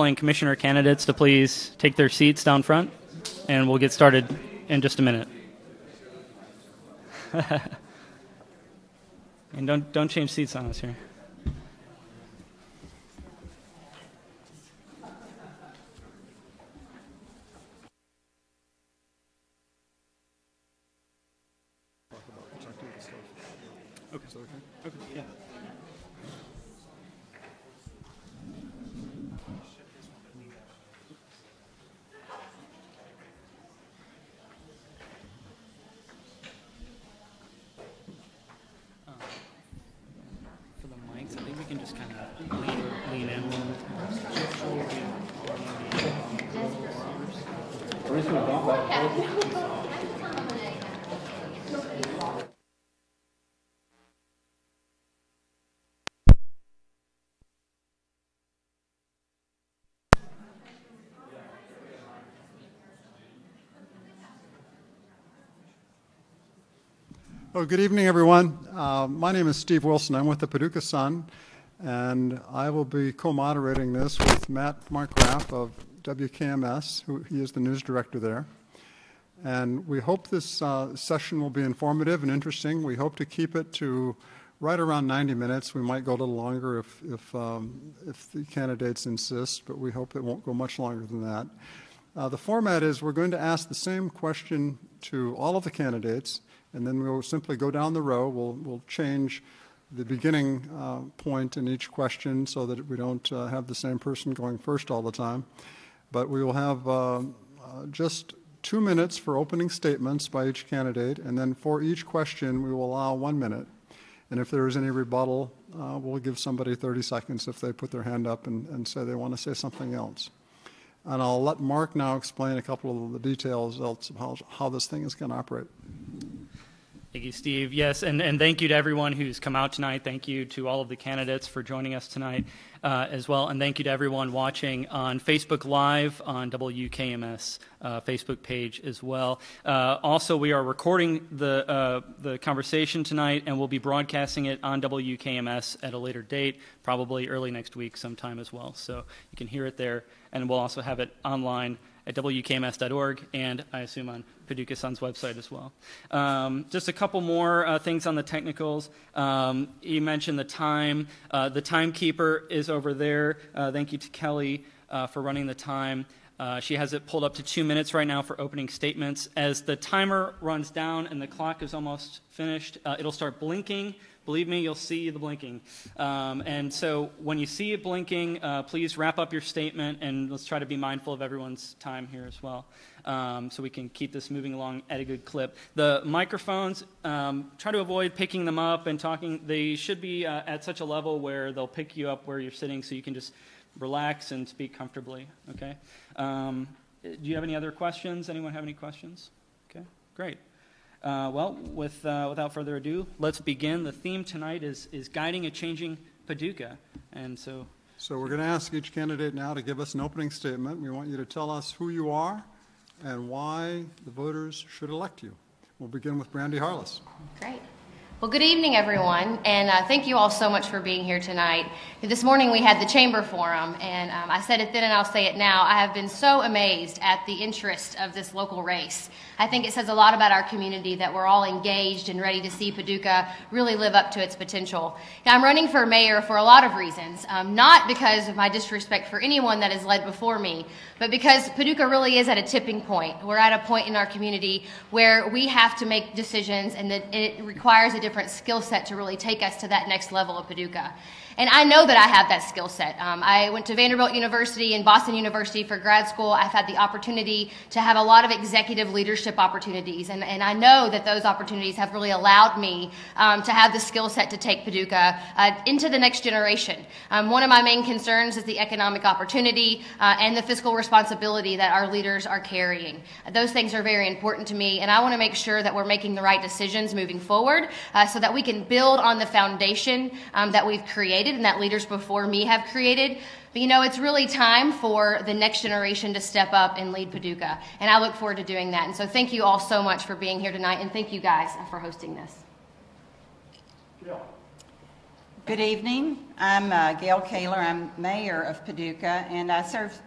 And commissioner candidates to please take their seats down front, and we'll get started in just a minute. And don't change seats on us here. Okay. Yeah. For the mics, I think we can just kind of lean in. Well, good evening, everyone. My name is Steve Wilson. I'm with the Paducah Sun, and I will be co-moderating this with Matt Markgraf of WKMS, he is the news director there. And we hope this session will be informative and interesting. We hope to keep it to right around 90 minutes. We might go a little longer if the candidates insist, but we hope it won't go much longer than that. The format is we're going to ask the same question to all of the candidates, and then we'll simply go down the row. We'll change the beginning point in each question so that we don't have the same person going first all the time. But we will have just 2 minutes for opening statements by each candidate, and then for each question we will allow 1 minute. And if there is any rebuttal, we'll give somebody 30 seconds if they put their hand up and say they want to say something else. And I'll let Mark now explain a couple of the details of how this thing is going to operate. Thank you, Steve. Yes, and thank you to everyone who's come out tonight. Thank you to all of the candidates for joining us tonight as well. And thank you to everyone watching on Facebook Live on WKMS Facebook page as well. Also, we are recording the conversation tonight, and we'll be broadcasting it on WKMS at a later date, probably early next week sometime as well. So you can hear it there, and we'll also have it online at WKMS.org, and I assume on Paducah Sun's website as well. Just a couple more things on the technicals. You mentioned the time. The timekeeper is over there. Thank you to Kelly for running the time. She has it pulled up to 2 minutes right now for opening statements. As the timer runs down and the clock is almost finished, it'll start blinking. Believe me, you'll see the blinking. And so when you see it blinking, please wrap up your statement, and let's try to be mindful of everyone's time here as well, so we can keep this moving along at a good clip. The microphones, try to avoid picking them up and talking. They should be at such a level where they'll pick you up where you're sitting, so you can just relax and speak comfortably, okay? Do you have any other questions? Anyone have any questions? Okay, great. Well, without further ado, let's begin. The theme tonight is guiding a changing Paducah, and so we're going to ask each candidate now to give us an opening statement. We want you to tell us who you are and why the voters should elect you. We'll begin with Brandy Harless. Great. Well, good evening, everyone, and thank you all so much for being here tonight. This morning we had the Chamber Forum, and I said it then and I'll say it now. I have been so amazed at the interest of this local race. I think it says a lot about our community that we're all engaged and ready to see Paducah really live up to its potential. Now, I'm running for mayor for a lot of reasons, not because of my disrespect for anyone that has led before me, but because Paducah really is at a tipping point. We're at a point in our community where we have to make decisions, and that it requires a different skill set to really take us to that next level of Paducah. And I know that I have that skill set. I went to Vanderbilt University and Boston University for grad school. I've had the opportunity to have a lot of executive leadership opportunities, and I know that those opportunities have really allowed me to have the skill set to take Paducah into the next generation. One of my main concerns is the economic opportunity and the fiscal responsibility that our leaders are carrying. Those things are very important to me, and I want to make sure that we're making the right decisions moving forward so that we can build on the foundation that we've created and that leaders before me have created. But you know, it's really time for the next generation to step up and lead Paducah, and I look forward to doing that. And so thank you all so much for being here tonight, and thank you guys for hosting this. Good evening. I'm Gail Kaler. I'm mayor of Paducah, and I served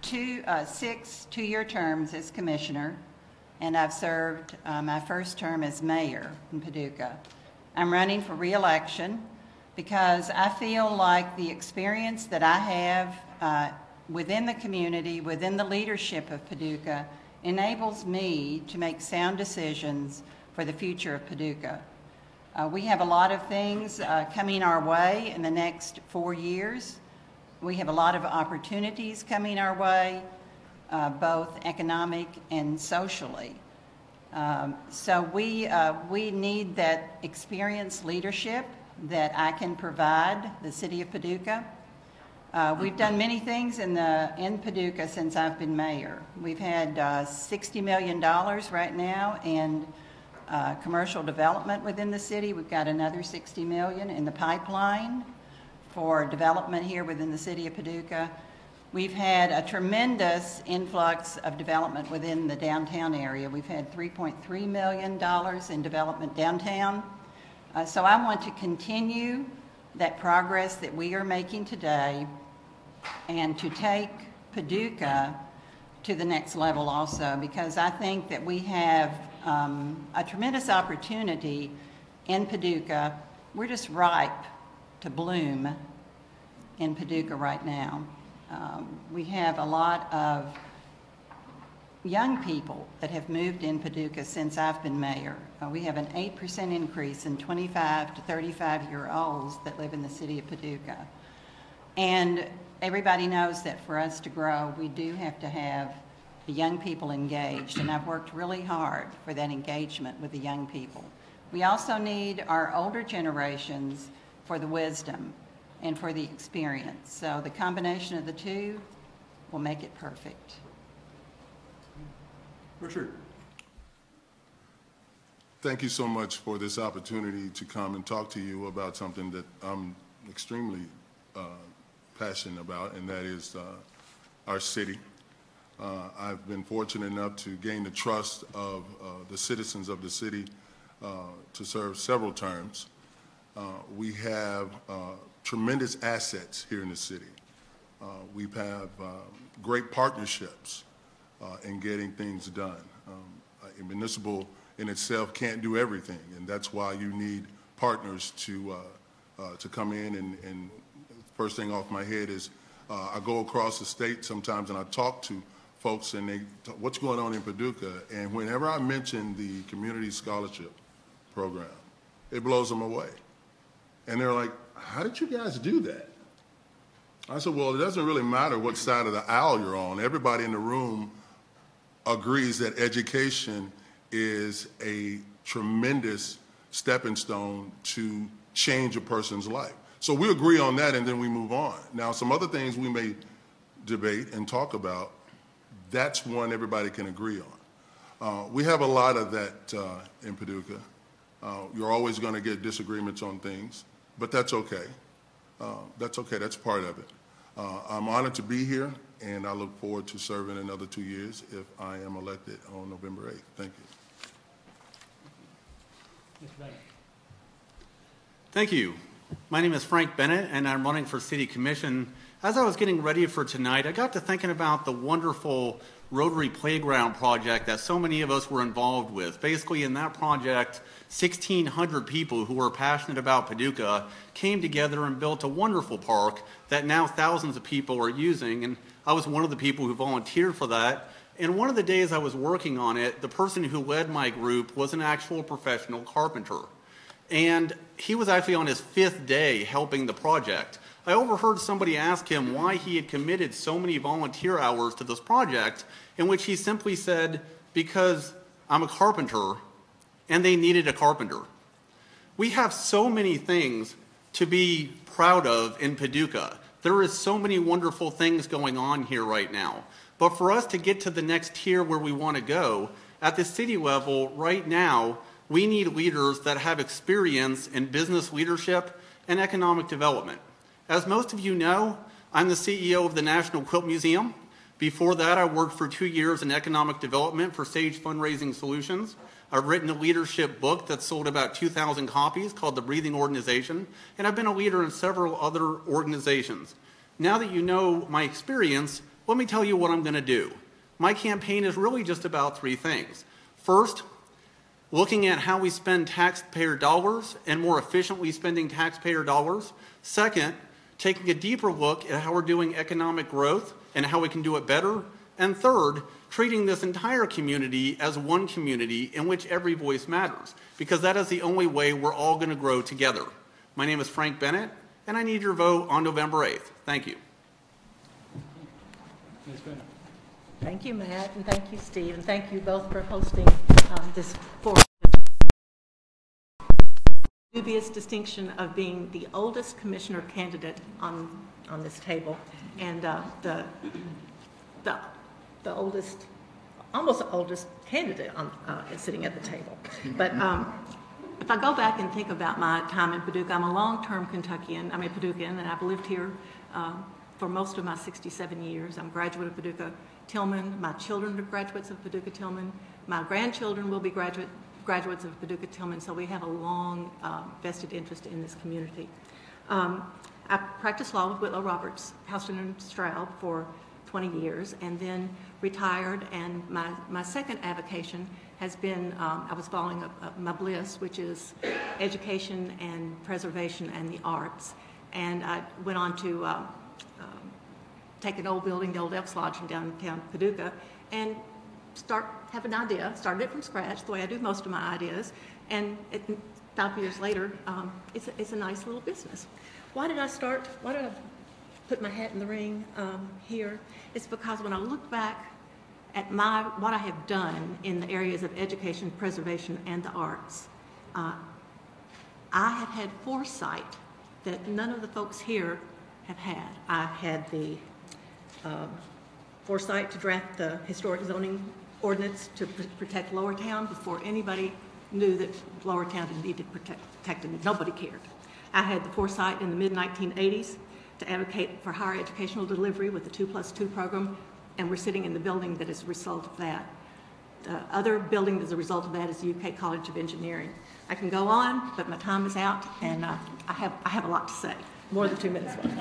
6 two-year terms as commissioner, and I've served my first term as mayor in Paducah. I'm running for re-election because I feel like the experience that I have within the community, within the leadership of Paducah, enables me to make sound decisions for the future of Paducah. We have a lot of things coming our way in the next 4 years. We have a lot of opportunities coming our way, both economic and socially. So we need that experienced leadership that I can provide the city of Paducah. We've done many things in Paducah since I've been mayor. We've had $60 million right now in commercial development within the city. We've got another $60 million in the pipeline for development here within the city of Paducah. We've had a tremendous influx of development within the downtown area. We've had $3.3 million in development downtown. So I want to continue that progress that we are making today and to take Paducah to the next level also, because I think that we have a tremendous opportunity in Paducah. We're just ripe to bloom in Paducah right now. We have a lot of young people that have moved in Paducah since I've been mayor. We have an 8% increase in 25 to 35-year-olds that live in the city of Paducah. And everybody knows that for us to grow, we do have to have the young people engaged, and I've worked really hard for that engagement with the young people. We also need our older generations for the wisdom and for the experience. So the combination of the two will make it perfect. Richard. Thank you so much for this opportunity to come and talk to you about something that I'm extremely passionate about, and that is our city. I've been fortunate enough to gain the trust of the citizens of the city to serve several terms. We have tremendous assets here in the city. We have great partnerships in getting things done. A municipal in itself can't do everything, and that's why you need partners to come in. And first thing off my head is I go across the state sometimes and I talk to folks and they talk, what's going on in Paducah? And whenever I mention the community scholarship program, it blows them away. And they're like, how did you guys do that? I said, well, it doesn't really matter what side of the aisle you're on. Everybody in the room agrees that education is a tremendous stepping stone to change a person's life. So we agree on that, and then we move on. Now, some other things we may debate and talk about, that's one everybody can agree on. We have a lot of that in Paducah. You're always going to get disagreements on things, but that's okay. That's okay. That's part of it. I'm honored to be here, and I look forward to serving another 2 years if I am elected on November 8th. Thank you. Mr. Bennett. Thank you. My name is Frank Bennett, and I'm running for City Commission. As I was getting ready for tonight, I got to thinking about the wonderful Rotary Playground project that so many of us were involved with. Basically, in that project, 1,600 people who were passionate about Paducah came together and built a wonderful park that now thousands of people are using, and I was one of the people who volunteered for that. And one of the days I was working on it, the person who led my group was an actual professional carpenter. And he was actually on his 5th day helping the project. I overheard somebody ask him why he had committed so many volunteer hours to this project, in which he simply said, because I'm a carpenter and they needed a carpenter. We have so many things to be proud of in Paducah. There is so many wonderful things going on here right now. But for us to get to the next tier where we want to go, at the city level right now, we need leaders that have experience in business leadership and economic development. As most of you know, I'm the CEO of the National Quilt Museum. Before that, I worked for 2 years in economic development for Sage Fundraising Solutions. I've written a leadership book that's sold about 2,000 copies called The Breathing Organization, and I've been a leader in several other organizations. Now that you know my experience, let me tell you what I'm going to do. My campaign is really just about three things. First, looking at how we spend taxpayer dollars and more efficiently spending taxpayer dollars. Second, taking a deeper look at how we're doing economic growth and how we can do it better. And third, treating this entire community as one community in which every voice matters, because that is the only way we're all going to grow together. My name is Frank Bennett, and I need your vote on November 8th. Thank you. Ms. Bennett. Thank you, Matt, and thank you, Steve, and thank you both for hosting this forum. Dubious distinction of being the oldest commissioner candidate on this table, and the oldest, almost the oldest candidate sitting at the table. But if I go back and think about my time in Paducah, I'm a long-term Kentuckian. I'm a Paducaan, and I've lived here for most of my 67 years. I'm a graduate of Paducah Tillman. My children are graduates of Paducah Tillman. My grandchildren will be graduates of Paducah Tillman, so we have a long vested interest in this community. I practiced law with Whitlow Roberts, Houston and Stroud for 20 years, and then retired, and my second avocation has been, I was following my bliss, which is education and preservation and the arts, and I went on to take an old building, the old Elks Lodge in downtown Paducah, and have an idea, started it from scratch, the way I do most of my ideas, and 5 years later, it's a nice little business. Why did I put my hat in the ring here? It's because when I look back at what I have done in the areas of education, preservation, and the arts, I have had foresight that none of the folks here have had. I had the foresight to draft the historic zoning ordinance to protect Lowertown before anybody knew that Lowertown needed protecting. Nobody cared. I had the foresight in the mid-1980s to advocate for higher educational delivery with the 2+2 program, and we're sitting in the building that is a result of that. The other building as a result of that is the UK College of Engineering. I can go on, but my time is out, and I have a lot to say. More than 2 minutes left.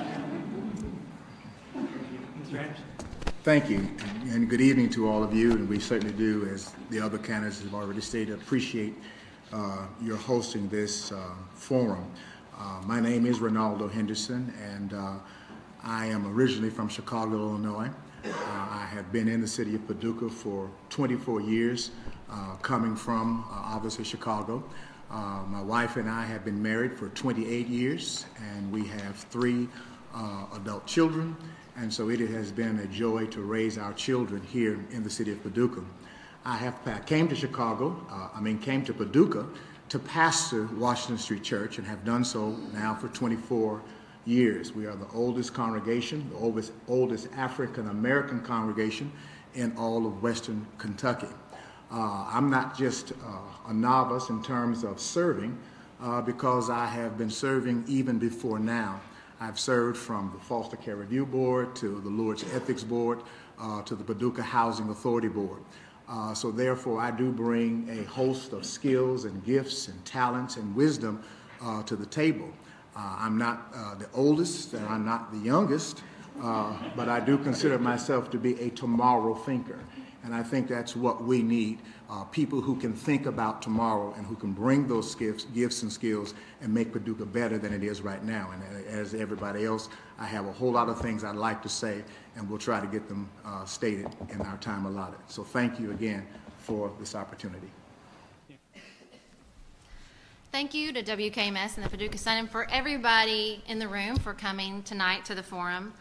Mr. Anderson. Thank you, and good evening to all of you, and we certainly do, as the other candidates have already stated, appreciate your hosting this forum. My name is Ronaldo Henderson, and I am originally from Chicago, Illinois. I have been in the city of Paducah for 24 years, coming from, obviously, Chicago. My wife and I have been married for 28 years, and we have 3 adult children, and so it has been a joy to raise our children here in the city of Paducah. I came to Paducah to pastor Washington Street Church, and have done so now for 24 years. We are the oldest congregation, the oldest African-American congregation in all of Western Kentucky. I'm not just a novice in terms of serving, because I have been serving even before now. I've served from the Foster Care Review Board to the Lourdes Ethics Board to the Paducah Housing Authority Board. So therefore, I do bring a host of skills and gifts and talents and wisdom to the table. I'm not the oldest and I'm not the youngest, but I do consider myself to be a tomorrow thinker. And I think that's what we need, people who can think about tomorrow and who can bring those gifts and skills and make Paducah better than it is right now. And as everybody else, I have a whole lot of things I'd like to say, and we'll try to get them stated in our time allotted. So thank you again for this opportunity. Thank you to WKMS and the Paducah Sun, and for everybody in the room for coming tonight to the forum.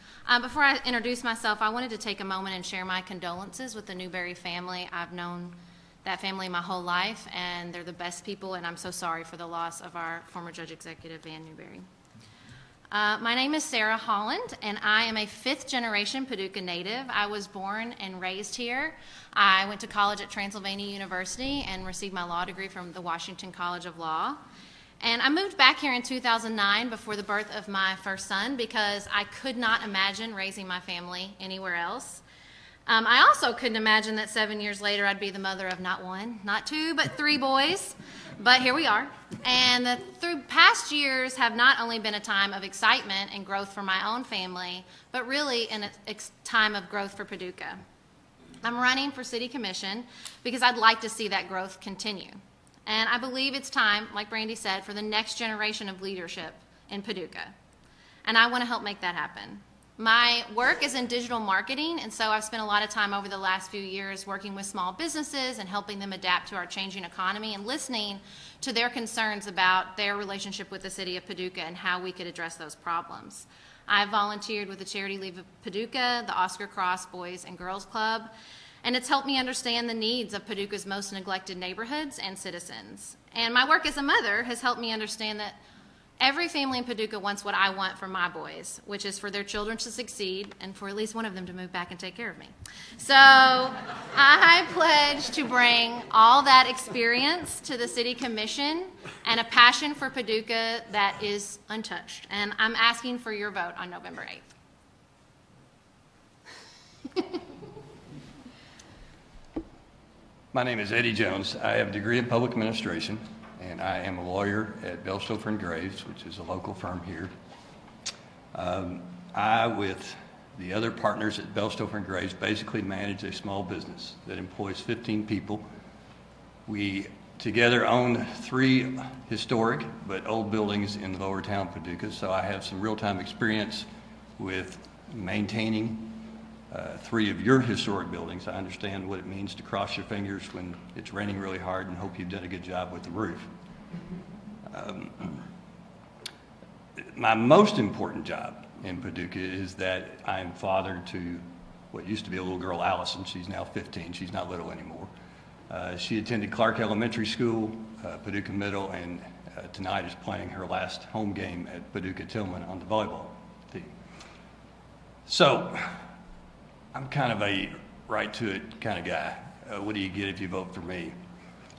Before I introduce myself, I wanted to take a moment and share my condolences with the Newberry family. I've known that family my whole life, and they're the best people, and I'm so sorry for the loss of our former Judge Executive, Van Newberry. My name is Sarah Holland, and I am a 5th-generation Paducah native. I was born and raised here. I went to college at Transylvania University and received my law degree from the Washington College of Law. And I moved back here in 2009 before the birth of my first son because I could not imagine raising my family anywhere else. I also couldn't imagine that 7 years later I'd be the mother of not one, not two, but 3 boys. But here we are. And the past years have not only been a time of excitement and growth for my own family, but really a time of growth for Paducah. I'm running for City Commission because I'd like to see that growth continue. And I believe it's time, like Brandy said, for the next generation of leadership in Paducah. And I want to help make that happen. My work is in digital marketing, and so I've spent a lot of time over the last few years working with small businesses and helping them adapt to our changing economy and listening to their concerns about their relationship with the city of Paducah and how we could address those problems. I've volunteered with the Charity League of Paducah, the Oscar Cross Boys and Girls Club, and it's helped me understand the needs of Paducah's most neglected neighborhoods and citizens. And my work as a mother has helped me understand that every family in Paducah wants what I want for my boys, which is for their children to succeed and for at least one of them to move back and take care of me. So I pledge to bring all that experience to the City Commission and a passion for Paducah that is untouched. And I'm asking for your vote on November 8th. My name is Eddie Jones. I have a degree in public administration, and I am a lawyer at Bell Stover and Graves, which is a local firm here. I, with the other partners at Bell Stover and Graves, basically manage a small business that employs 15 people. We together own 3 historic but old buildings in Lower Town, Paducah, so I have some real-time experience with maintaining 3 of your historic buildings. I understand what it means to cross your fingers when it's raining really hard and hope you've done a good job with the roof. My most important job in Paducah is that I am father to what used to be a little girl, Allison. She's now 15. She's not little anymore. She attended Clark Elementary School, Paducah Middle, and tonight is playing her last home game at Paducah Tillman on the volleyball team. So I'm kind of a right-to-it kind of guy. What do you get if you vote for me?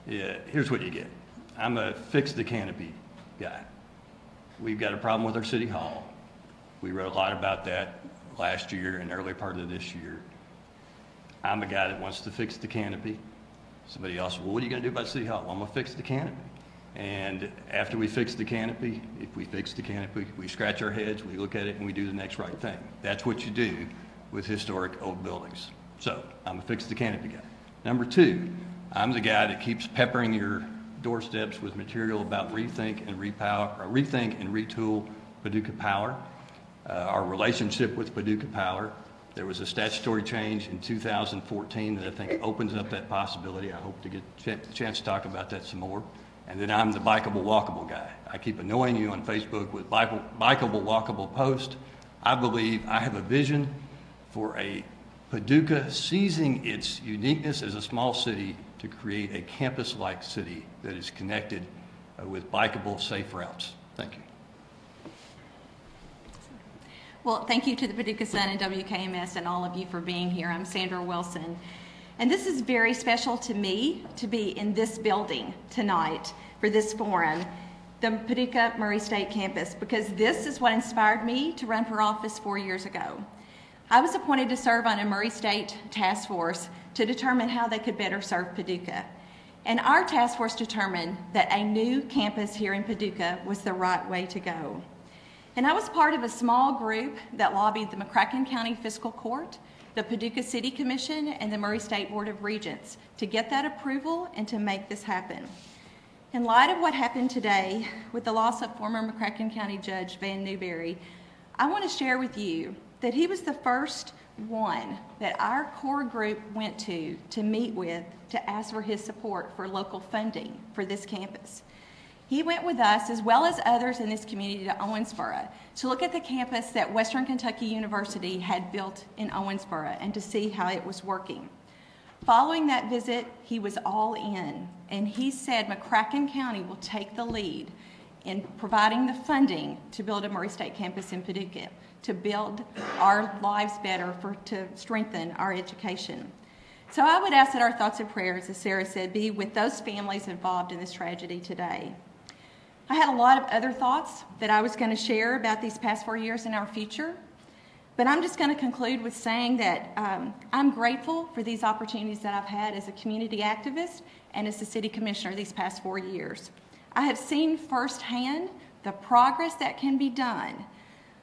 Yeah, here's what you get. I'm a fix-the-canopy guy. We've got a problem with our city hall. We wrote a lot about that last year and early part of this year. I'm a guy that wants to fix the canopy. Somebody else, well, what are you going to do about city hall? Well, I'm going to fix the canopy. And after we fix the canopy, if we fix the canopy, we scratch our heads, we look at it, and we do the next right thing. That's what you do with historic old buildings. So I'm a fix the canopy guy. Number 2, I'm the guy that keeps peppering your doorsteps with material about rethink and retool Paducah Power, our relationship with Paducah Power. There was a statutory change in 2014 that I think opens up that possibility. I hope to get a chance to talk about that some more. And then I'm the bikeable, walkable guy. I keep annoying you on Facebook with bikeable, walkable posts. I believe I have a vision for a Paducah seizing its uniqueness as a small city to create a campus-like city that is connected with bikeable, safe routes. Thank you. Well, thank you to the Paducah Sun and WKMS and all of you for being here. I'm Sandra Wilson. And this is very special to me to be in this building tonight for this forum, the Paducah Murray State Campus, because this is what inspired me to run for office 4 years ago. I was appointed to serve on a Murray State task force to determine how they could better serve Paducah. And our task force determined that a new campus here in Paducah was the right way to go. And I was part of a small group that lobbied the McCracken County Fiscal Court, the Paducah City Commission, and the Murray State Board of Regents to get that approval and to make this happen. In light of what happened today with the loss of former McCracken County Judge Van Newberry, I want to share with you that he was the first one that our core group went to meet with to ask for his support for local funding for this campus. He went with us, as well as others in this community, to Owensboro to look at the campus that Western Kentucky University had built in Owensboro and to see how it was working. Following that visit, he was all in, and he said McCracken County will take the lead in providing the funding to build a Murray State campus in Paducah, to build our lives better, to strengthen our education. So I would ask that our thoughts and prayers, as Sarah said, be with those families involved in this tragedy today. I had a lot of other thoughts that I was going to share about these past 4 years and our future, But I'm just going to conclude with saying that I'm grateful for these opportunities that I've had as a community activist and as the city commissioner these past 4 years. I have seen firsthand the progress that can be done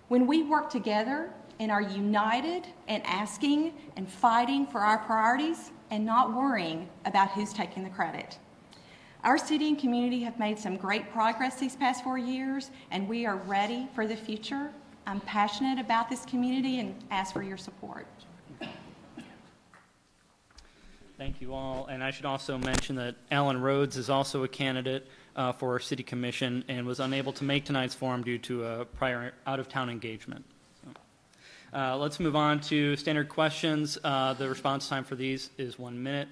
when we work together and are united and asking and fighting for our priorities and not worrying about who's taking the credit. Our city and community have made some great progress these past 4 years, and we are ready for the future. I'm passionate about this community and ask for your support. Thank you all. And I should also mention that Alan Rhodes is also a candidate for our city commission and was unable to make tonight's forum due to a prior out-of-town engagement. So, let's move on to standard questions. The response time for these is 1 minute.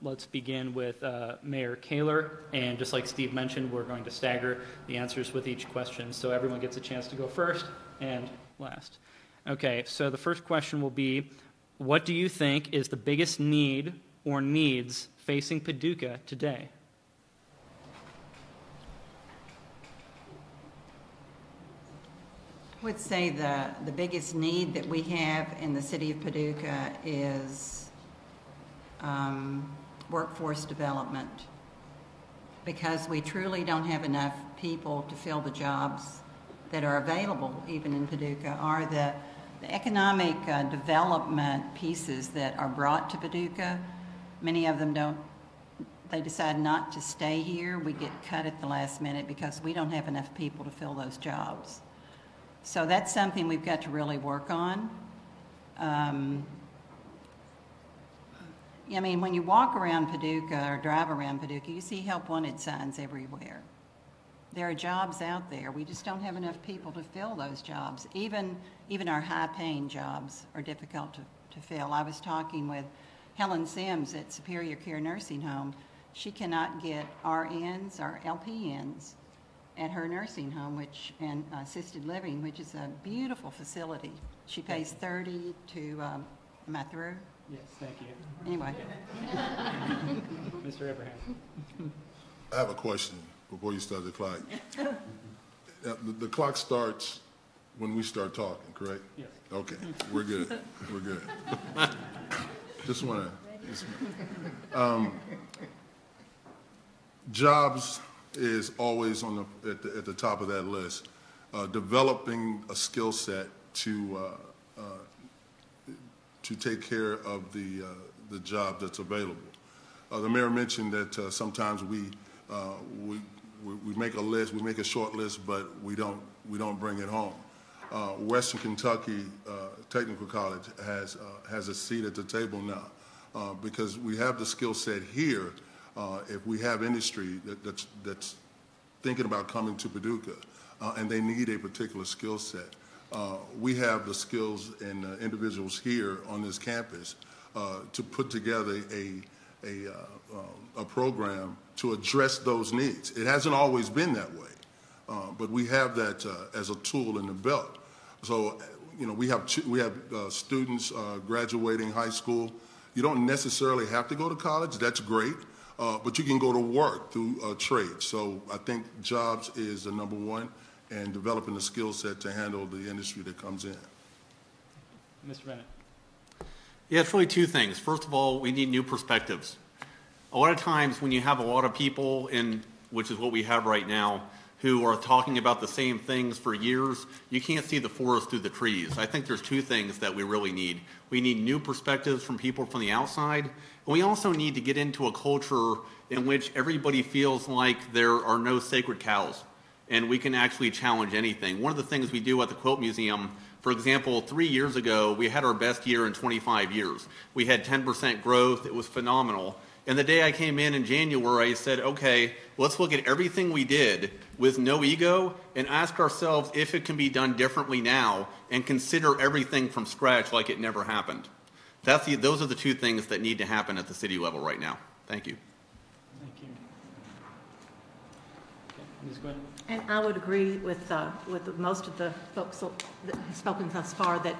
Let's begin with Mayor Kaler, and just like Steve mentioned, we're going to stagger the answers with each question, so everyone gets a chance to go first and last. Okay, so the first question will be, what do you think is the biggest need or needs facing Paducah today? I would say the biggest need that we have in the city of Paducah is workforce development, because we truly don't have enough people to fill the jobs that are available even in Paducah, or the economic development pieces that are brought to Paducah. Many of them they decide not to stay here. We get cut at the last minute because we don't have enough people to fill those jobs. So that's something we've got to really work on. I mean, when you walk around Paducah or drive around Paducah, you see help wanted signs everywhere. There are jobs out there. We just don't have enough people to fill those jobs. Even our high-paying jobs are difficult to fill. I was talking with Helen Sims at Superior Care Nursing Home. She cannot get RNs or LPNs at her nursing home, and assisted living, which is a beautiful facility. She pays $30 to, am I through? Yes, thank you. Anyway. Mr. Abraham. I have a question before you start the clock. The clock starts when we start talking, correct? Yes. Okay, we're good. We're good. Just want to. Jobs is always at the top of that list. Developing a skill set to take care of the job that's available. The mayor mentioned that sometimes we make a list, we make a short list, but we don't bring it home. Western Kentucky Technical College has a seat at the table now because we have the skill set here. If we have industry that's thinking about coming to Paducah and they need a particular skill set, we have the skills and individuals here on this campus to put together a program to address those needs. It hasn't always been that way, but we have that as a tool in the belt. So, we have students graduating high school. You don't necessarily have to go to college. That's great. But you can go to work through trade. So I think jobs is the number one, and developing the skill set to handle the industry that comes in. Mr. Bennett. Yeah, it's really two things. First of all, we need new perspectives. A lot of times when you have a lot of people, which is what we have right now, who are talking about the same things for years, you can't see the forest through the trees. I think there's two things that we really need. We need new perspectives from people from the outside, and we also need to get into a culture in which everybody feels like there are no sacred cows, and we can actually challenge anything. One of the things we do at the Quilt Museum, for example, 3 years ago, we had our best year in 25 years. We had 10% growth. It was phenomenal. And the day I came in January, I said, okay, let's look at everything we did with no ego and ask ourselves if it can be done differently now and consider everything from scratch like it never happened. Those are the two things that need to happen at the city level right now. Thank you. Thank you. Okay, Ms. Gwynn. And I would agree with most of the folks that have spoken thus far that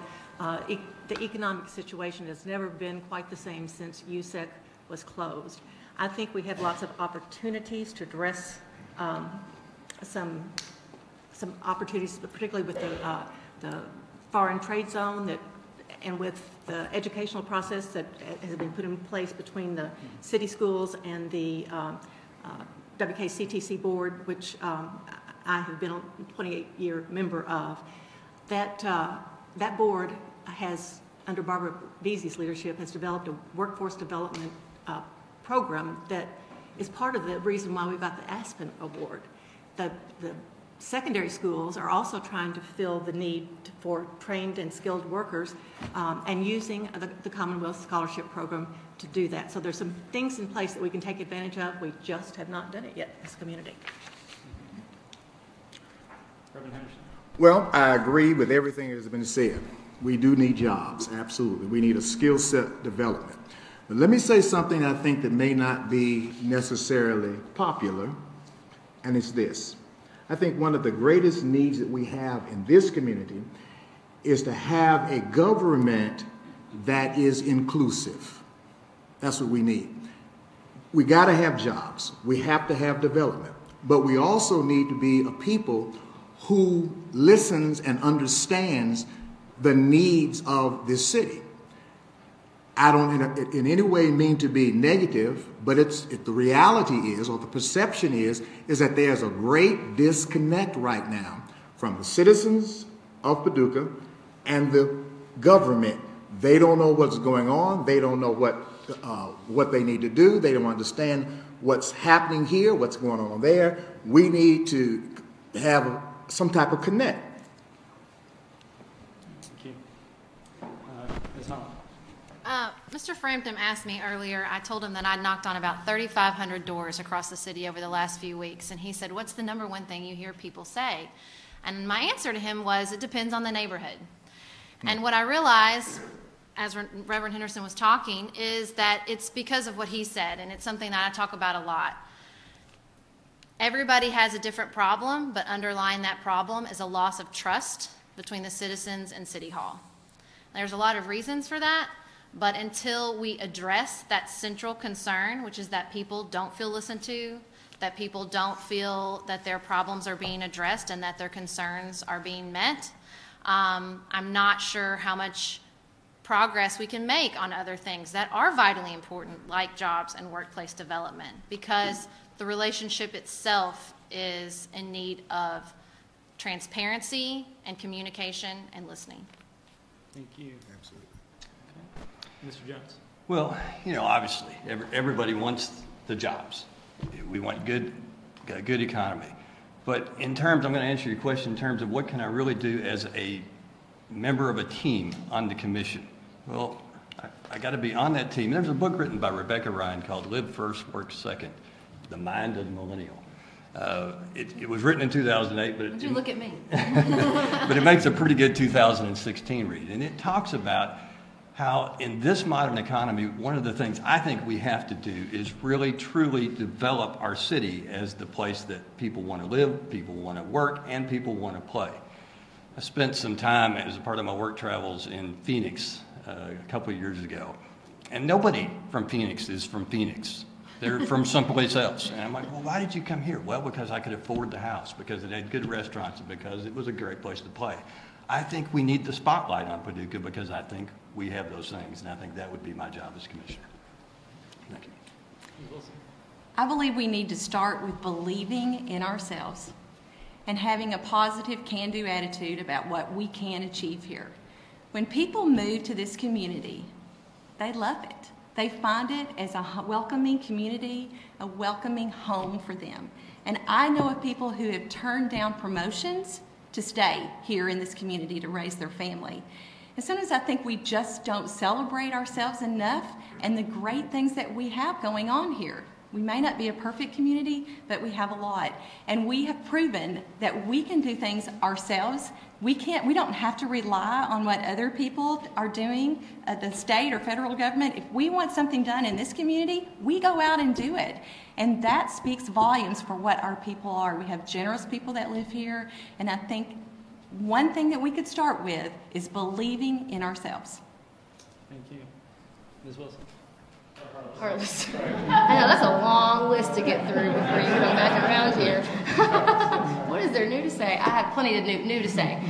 the economic situation has never been quite the same since USEC was closed. I think we have lots of opportunities to address some opportunities, particularly with the foreign trade zone that, and with the educational process that has been put in place between the city schools and the WKCTC board, which I have been a 28-year member of, that board has, under Barbara Veazey's leadership, has developed a workforce development program that is part of the reason why we got the Aspen Award. The secondary schools are also trying to fill the need for trained and skilled workers and using the Commonwealth Scholarship Program to do that. So there's some things in place that we can take advantage of. We just have not done it yet as a community. Reverend Henderson. Well, I agree with everything that has been said. We do need jobs, absolutely. We need a skill set development. But let me say something I think that may not be necessarily popular, and it's this. I think one of the greatest needs that we have in this community is to have a government that is inclusive. That's what we need. We got to have jobs. We have to have development. But we also need to be a people who listens and understands the needs of this city. I don't in any way mean to be negative, but the reality is, or the perception is that there's a great disconnect right now from the citizens of Paducah and the government. They don't know what's going on. They don't know what they need to do. They don't understand what's happening here, what's going on there. We need to have some type of connect. Thank you. Ms. Holland. Mr. Frampton asked me earlier, I told him that I'd knocked on about 3,500 doors across the city over the last few weeks, and he said, what's the number one thing you hear people say? And my answer to him was, it depends on the neighborhood. And what I realized, as Reverend Henderson was talking, is that it's because of what he said, and it's something that I talk about a lot. Everybody has a different problem, but underlying that problem is a loss of trust between the citizens and City Hall. There's a lot of reasons for that, but until we address that central concern, which is that people don't feel listened to, that people don't feel that their problems are being addressed and that their concerns are being met, I'm not sure how much progress we can make on other things that are vitally important, like jobs and workplace development, because the relationship itself is in need of transparency and communication and listening. Thank you. Absolutely. Okay. Mr. Jones. Well, obviously, everybody wants the jobs. We want a good economy. But I'm going to answer your question in terms of what can I really do as a member of a team on the commission. Well, I got to be on that team. There's a book written by Rebecca Ryan called Live First, Work Second, The Mind of the Millennial. It was written in 2008, but Would you look at me? but it makes a pretty good 2016 read. And it talks about how in this modern economy, one of the things I think we have to do is really, truly develop our city as the place that people want to live, people want to work, and people want to play. I spent some time as a part of my work travels in Phoenix a couple of years ago. And nobody from Phoenix is from Phoenix. They're from someplace else. And I'm like, well, why did you come here? Well, because I could afford the house, because it had good restaurants, and because it was a great place to play. I think we need the spotlight on Paducah because I think we have those things, and I think that would be my job as commissioner. Thank you. I believe we need to start with believing in ourselves and having a positive can-do attitude about what we can achieve here. When people move to this community, they love it. They find it as a welcoming community, a welcoming home for them. And I know of people who have turned down promotions to stay here in this community to raise their family. And sometimes I think we just don't celebrate ourselves enough and the great things that we have going on here. We may not be a perfect community, but we have a lot. And we have proven that we can do things ourselves. We don't have to rely on what other people are doing at the state or federal government. If we want something done in this community, we go out and do it. And that speaks volumes for what our people are. We have generous people that live here. And I think one thing that we could start with is believing in ourselves. Thank you. Ms. Wilson. I know that's a long list to get through before you come back around here. What is there new to say? I have plenty of new to say.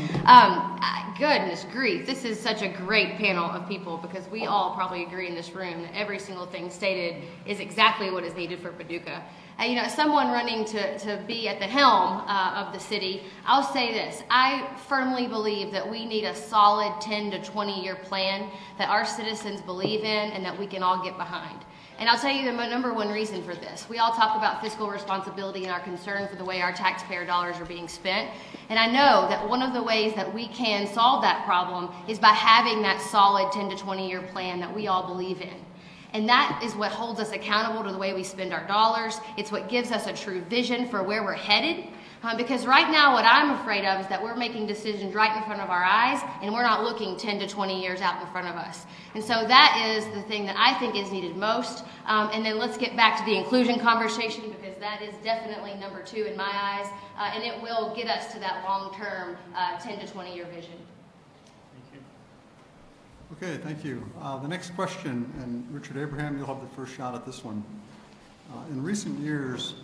goodness grief, this is such a great panel of people, because we all probably agree in this room that every single thing stated is exactly what is needed for Paducah. You know, as someone running to be at the helm of the city, I'll say this. I firmly believe that we need a solid 10 to 20-year plan that our citizens believe in and that we can all get behind. And I'll tell you the number one reason for this. We all talk about fiscal responsibility and our concern for the way our taxpayer dollars are being spent. And I know that one of the ways that we can solve that problem is by having that solid 10 to 20-year plan that we all believe in. And that is what holds us accountable to the way we spend our dollars. It's what gives us a true vision for where we're headed. Because right now what I'm afraid of is that we're making decisions right in front of our eyes and we're not looking 10 to 20 years out in front of us. And so that is the thing that I think is needed most. And then let's get back to the inclusion conversation, because that is definitely number 2 in my eyes. And it will get us to that long-term 10 to 20-year vision. Okay, thank you. The next question, and Richard Abraham, you'll have the first shot at this one. In recent years,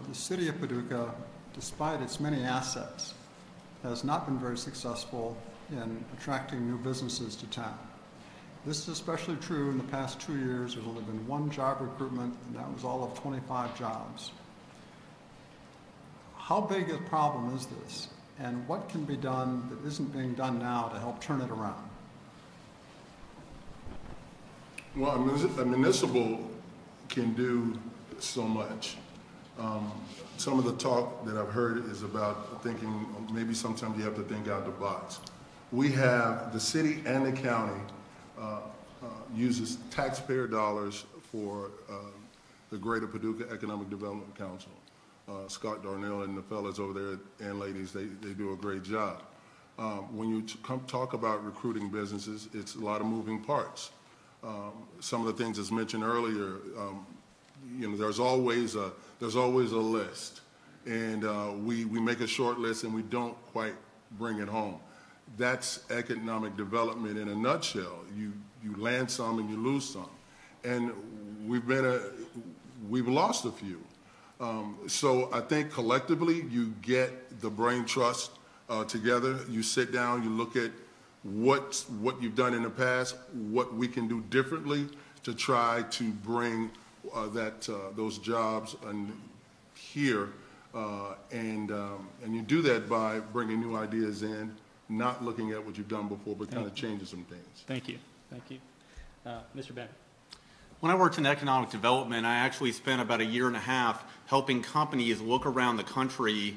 the city of Paducah, despite its many assets, has not been very successful in attracting new businesses to town. This is especially true in the past 2 years. There's only been 1 job recruitment, and that was all of 25 jobs. How big a problem is this, and what can be done that isn't being done now to help turn it around? Well, a municipal can do so much. Some of the talk that I've heard is about thinking, maybe sometimes you have to think out the box. We have the city and the county uses taxpayer dollars for the Greater Paducah Economic Development Council. Scott Darnell and the fellas over there and ladies, they do a great job. When you talk about recruiting businesses, it's a lot of moving parts. Some of the things as mentioned earlier, you know, there's always a list, and we make a short list and we don't quite bring it home. That's economic development in a nutshell. You land some and you lose some, and we've lost a few. So I think collectively you get the brain trust together. You sit down, you look at what you've done in the past, what we can do differently to try to bring those jobs here, and you do that by bringing new ideas in, not looking at what you've done before, but kind of changing some things. Thank you. Thank you. Mr. Bennett. When I worked in economic development, I actually spent about 1.5 years helping companies look around the country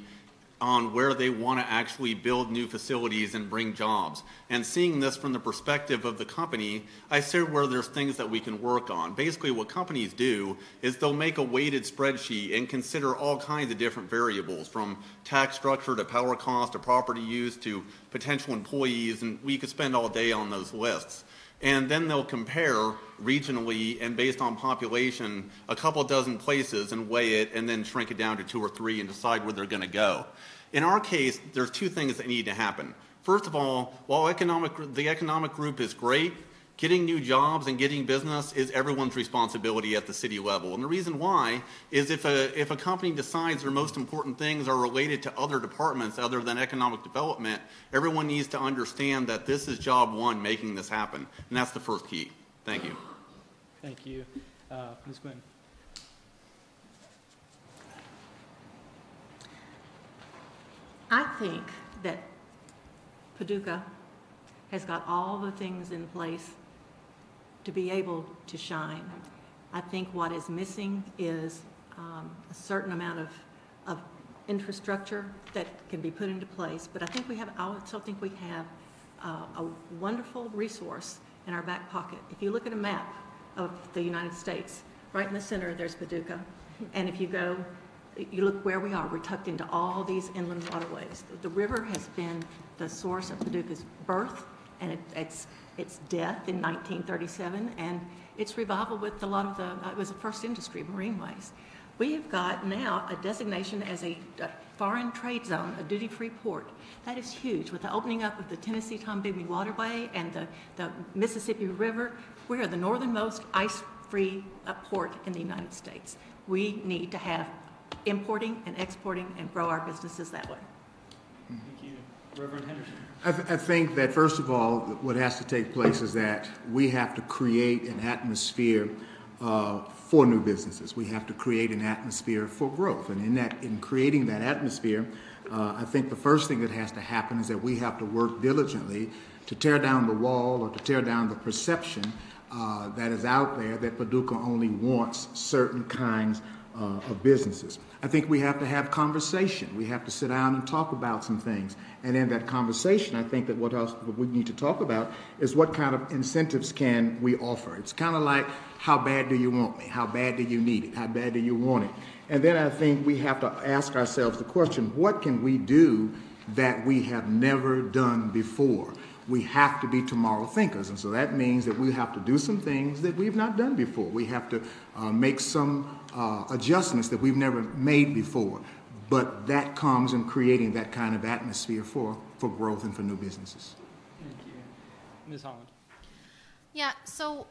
on where they want to actually build new facilities and bring jobs. And seeing this from the perspective of the company, I said where there's things that we can work on. Basically what companies do is they'll make a weighted spreadsheet and consider all kinds of different variables, from tax structure to power cost to property use to potential employees, and we could spend all day on those lists. And then they'll compare regionally and based on population a couple dozen places and weigh it and then shrink it down to 2 or 3 and decide where they're going to go. In our case, there's 2 things that need to happen. First of all, while the economic group is great, getting new jobs and getting business is everyone's responsibility at the city level. And the reason why is if a company decides their most important things are related to other departments other than economic development, everyone needs to understand that this is job 1, making this happen. And that's the first key. Thank you. Thank you. Ms. Gwynn. I think that Paducah has got all the things in place to be able to shine. I think what is missing is a certain amount of infrastructure that can be put into place, but I also think we have a wonderful resource in our back pocket. If you look at a map of the United States, right in the center there's Paducah, and if you look where we are, we're tucked into all these inland waterways. The river has been the source of Paducah's birth and its death in 1937, and its revival with a lot of it was the first industry, marine waste. We have got now a designation as a foreign trade zone, a duty-free port. That is huge. With the opening up of the Tennessee-Tombigbee Waterway and the Mississippi River, we are the northernmost ice-free port in the United States. We need to have importing and exporting and grow our businesses that way. Thank you. Reverend Henderson. I think that, first of all, what has to take place is that we have to create an atmosphere for new businesses. We have to create an atmosphere for growth. And in creating that atmosphere, I think the first thing that has to happen is that we have to work diligently to tear down the wall or to tear down the perception that is out there that Paducah only wants certain kinds of businesses. I think we have to have conversation. We have to sit down and talk about some things. And in that conversation, I think that what we need to talk about is what kind of incentives can we offer. It's kind of like, how bad do you want me? How bad do you need it? How bad do you want it? And then I think we have to ask ourselves the question, what can we do that we have never done before? We have to be tomorrow thinkers, and so that means that we have to do some things that we've not done before. We have to make some adjustments that we've never made before, but that comes in creating that kind of atmosphere for growth and for new businesses. Thank you. Ms. Holland. Yeah, so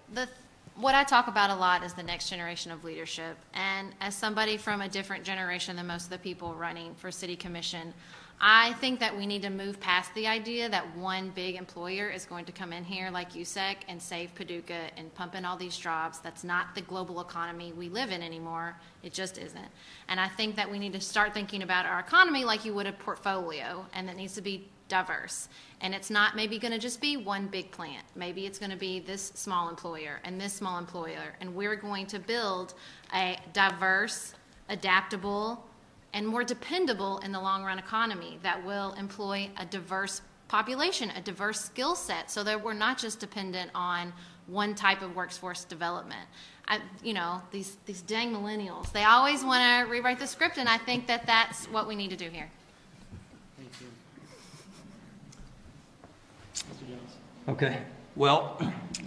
what I talk about a lot is the next generation of leadership. And as somebody from a different generation than most of the people running for city commission, I think that we need to move past the idea that one big employer is going to come in here like USEC and save Paducah and pump in all these jobs. That's not the global economy we live in anymore. It just isn't. And I think that we need to start thinking about our economy like you would a portfolio, and that needs to be diverse. And it's not maybe going to just be one big plant. Maybe it's going to be this small employer and this small employer. And we're going to build a diverse, adaptable, and more dependable in the long run economy that will employ a diverse population, a diverse skill set, so that we're not just dependent on one type of workforce development. These dang millennials, they always want to rewrite the script, and I think that that's what we need to do here. Thank you. Mr. Jones. Okay. Well,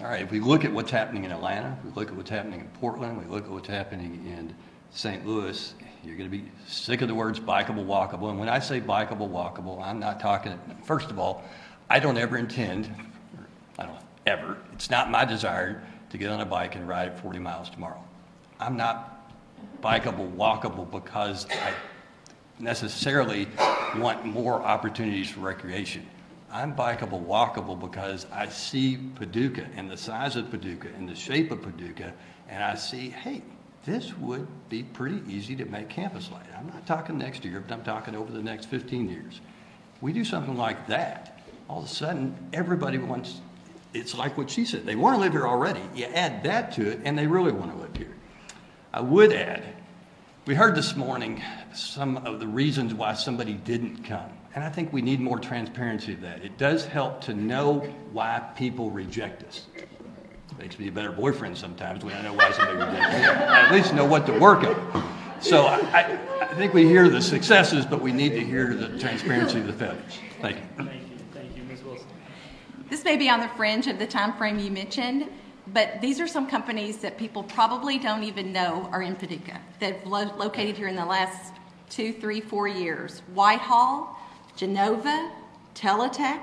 all right, if we look at what's happening in Atlanta, if we look at what's happening in Portland, we look at what's happening in St. Louis, you're going to be sick of the words bikeable, walkable. And when I say bikeable, walkable, I'm not talking, first of all, I don't ever intend, it's not my desire to get on a bike and ride at 40 miles tomorrow. I'm not bikeable, walkable because I necessarily want more opportunities for recreation. I'm bikeable, walkable because I see Paducah and the size of Paducah and the shape of Paducah, and I see, hey, this would be pretty easy to make campus light. I'm not talking next year, but I'm talking over the next 15 years. We do something like that, all of a sudden, everybody wants, it's like what she said, they want to live here already. You add that to it, and they really want to live here. I would add, we heard this morning some of the reasons why somebody didn't come, and I think we need more transparency of that. It does help to know why people reject us. Makes me a better boyfriend sometimes when I know why somebody rejects me. I at least know what to work on. So I think we hear the successes, but we need to hear the transparency of the failures. Thank you. Thank you, Ms. Wilson. This may be on the fringe of the time frame you mentioned, but these are some companies that people probably don't even know are in Paducah that have located here in the last 2, 3, 4 years. Whitehall, Genova, Teletech,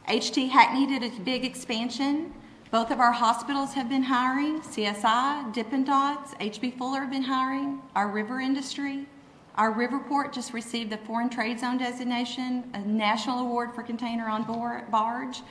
HT Hackney did a big expansion. Both of our hospitals have been hiring. CSI, Dippin' Dots, HB Fuller have been hiring. Our river industry. Our Riverport just received the Foreign Trade Zone designation, a national award for container on barge.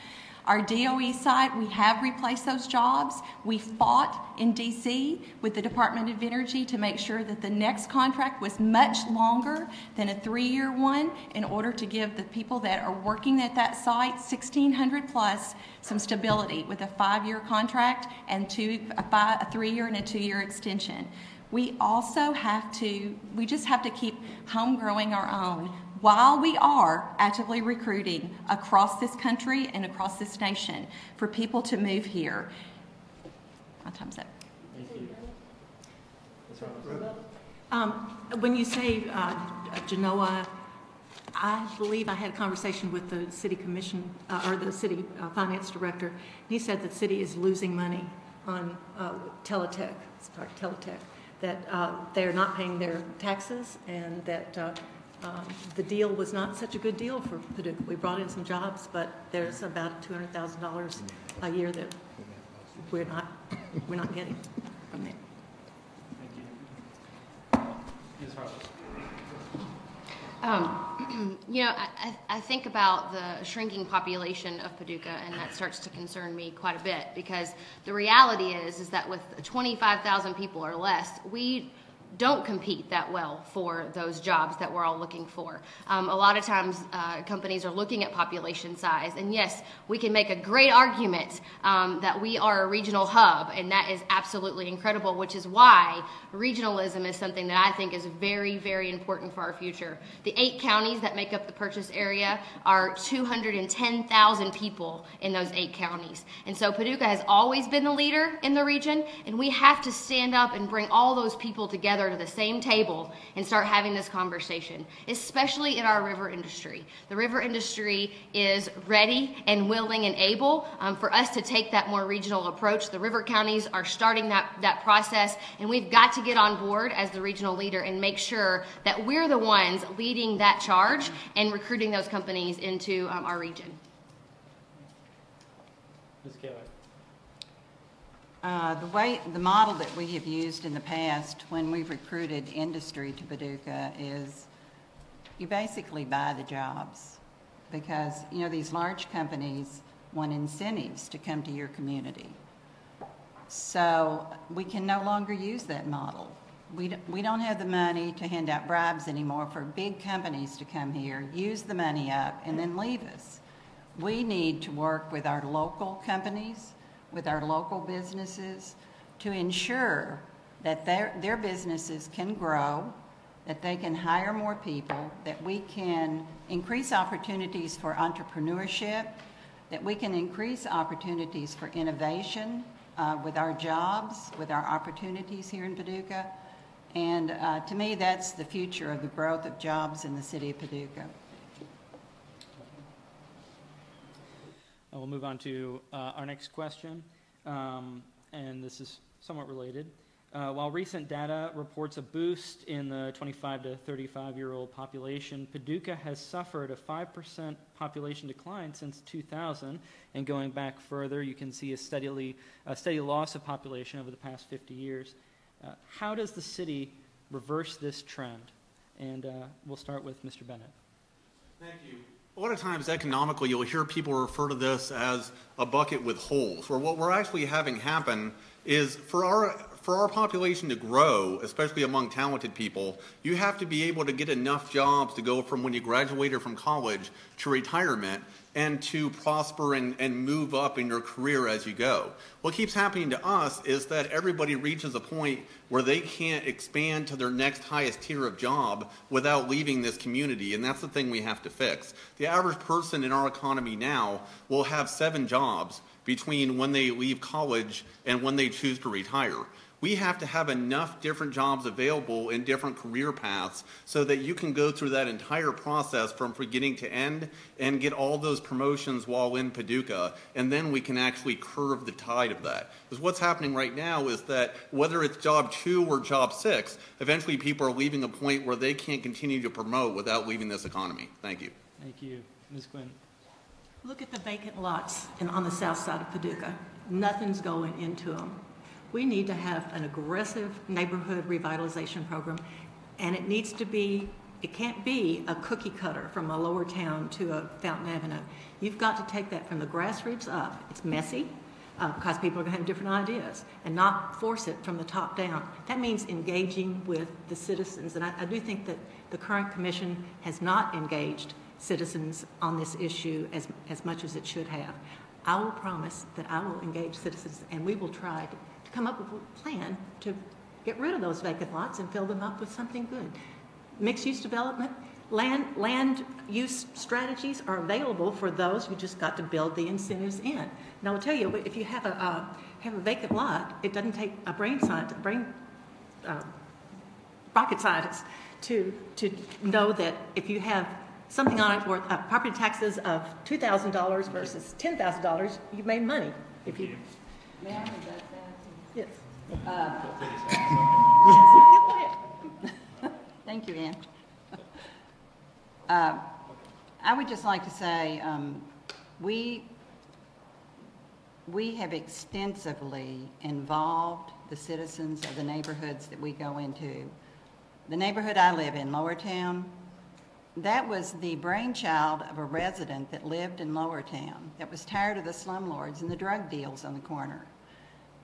Our DOE site, we have replaced those jobs. We fought in D.C. with the Department of Energy to make sure that the next contract was much longer than a 3-year one in order to give the people that are working at that site, 1,600 plus, some stability with a 5-year contract and a 3-year and a 2-year extension. We also we just have to keep home growing our own while we are actively recruiting across this country and across this nation for people to move here. My time's up. When you say Genoa, I believe I had a conversation with the city commission or the city finance director. And he said that the city is losing money on Teletech, that they're not paying their taxes, and that the deal was not such a good deal for Paducah. We brought in some jobs, but there's about $200,000 a year that we're not getting from there. Thank you. Ms. Harless. I think about the shrinking population of Paducah, and that starts to concern me quite a bit, because the reality is that with 25,000 people or less, we don't compete that well for those jobs that we're all looking for. A lot of times companies are looking at population size, and yes, we can make a great argument that we are a regional hub, and that is absolutely incredible, which is why regionalism is something that I think is very, very important for our future. The 8 counties that make up the purchase area are 210,000 people in those 8 counties. And so Paducah has always been the leader in the region, and we have to stand up and bring all those people together to the same table and start having this conversation, especially in our river industry. The river industry is ready and willing and able for us to take that more regional approach. The river counties are starting that process, and we've got to get on board as the regional leader and make sure that we're the ones leading that charge and recruiting those companies into our region. Ms. Keller. The model that we have used in the past when we've recruited industry to Paducah is you basically buy the jobs, because these large companies want incentives to come to your community. So we can no longer use that model. We don't have the money to hand out bribes anymore for big companies to come here, use the money up, and then leave us. We need to work with our local companies, with our local businesses, to ensure that their businesses can grow, that they can hire more people, that we can increase opportunities for entrepreneurship, that we can increase opportunities for innovation with our jobs, with our opportunities here in Paducah. And to me, that's the future of the growth of jobs in the city of Paducah. We'll move on to our next question, and this is somewhat related. While recent data reports a boost in the 25 to 35-year-old population, Paducah has suffered a 5% population decline since 2000, and going back further, you can see a steady loss of population over the past 50 years. How does the city reverse this trend? And we'll start with Mr. Bennett. Thank you. A lot of times economically, you'll hear people refer to this as a bucket with holes, where what we're actually having happen is for our population to grow, especially among talented people, you have to be able to get enough jobs to go from when you graduated from college to retirement and to prosper and move up in your career as you go. What keeps happening to us is that everybody reaches a point where they can't expand to their next highest tier of job without leaving this community, and that's the thing we have to fix. The average person in our economy now will have 7 jobs between when they leave college and when they choose to retire. We have to have enough different jobs available in different career paths so that you can go through that entire process from beginning to end and get all those promotions while in Paducah, and then we can actually curve the tide of that. Because what's happening right now is that whether it's job 2 or job 6, eventually people are leaving a point where they can't continue to promote without leaving this economy. Thank you. Thank you. Ms. Quinn. Look at the vacant lots on the south side of Paducah. Nothing's going into them. We need to have an aggressive neighborhood revitalization program, and it can't be a cookie cutter from a lower town to a Fountain Avenue. You've got to take that from the grassroots up. It's messy because people are going to have different ideas, and not force it from the top down. That means engaging with the citizens, and I do think that the current commission has not engaged citizens on this issue as much as it should have. I will promise that I will engage citizens, and we will try to come up with a plan to get rid of those vacant lots and fill them up with something good. Mixed-use development, land use strategies are available for those who just got to build the incentives in. And I will tell you, if you have a vacant lot, it doesn't take a rocket scientist to know that if you have something on it worth property taxes of $2,000 versus $10,000, you've made money. If you. May I read that? Yes. Thank you, Ann. I would just like to say we have extensively involved the citizens of the neighborhoods that we go into. The neighborhood I live in, Lower Town, That was the brainchild of a resident that lived in Lower Town that was tired of the slumlords and the drug deals on the corner.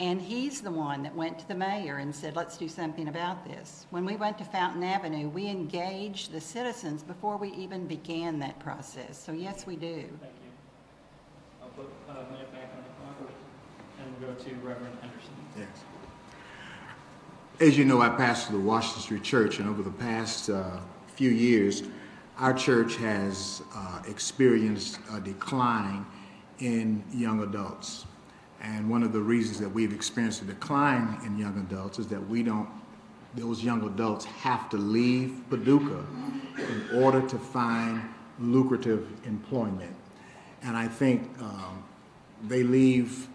And he's the one that went to the mayor and said, let's do something about this. When we went to Fountain Avenue, we engaged the citizens before we even began that process. So yes, we do. Thank you. I'll put Matt back on the clock, and we'll go to Reverend Henderson. Yes. As you know, I pastor the Washington Street Church, and over the past few years, our church has experienced a decline in young adults. And one of the reasons that we've experienced a decline in young adults is that those young adults have to leave Paducah in order to find lucrative employment. And I think they leave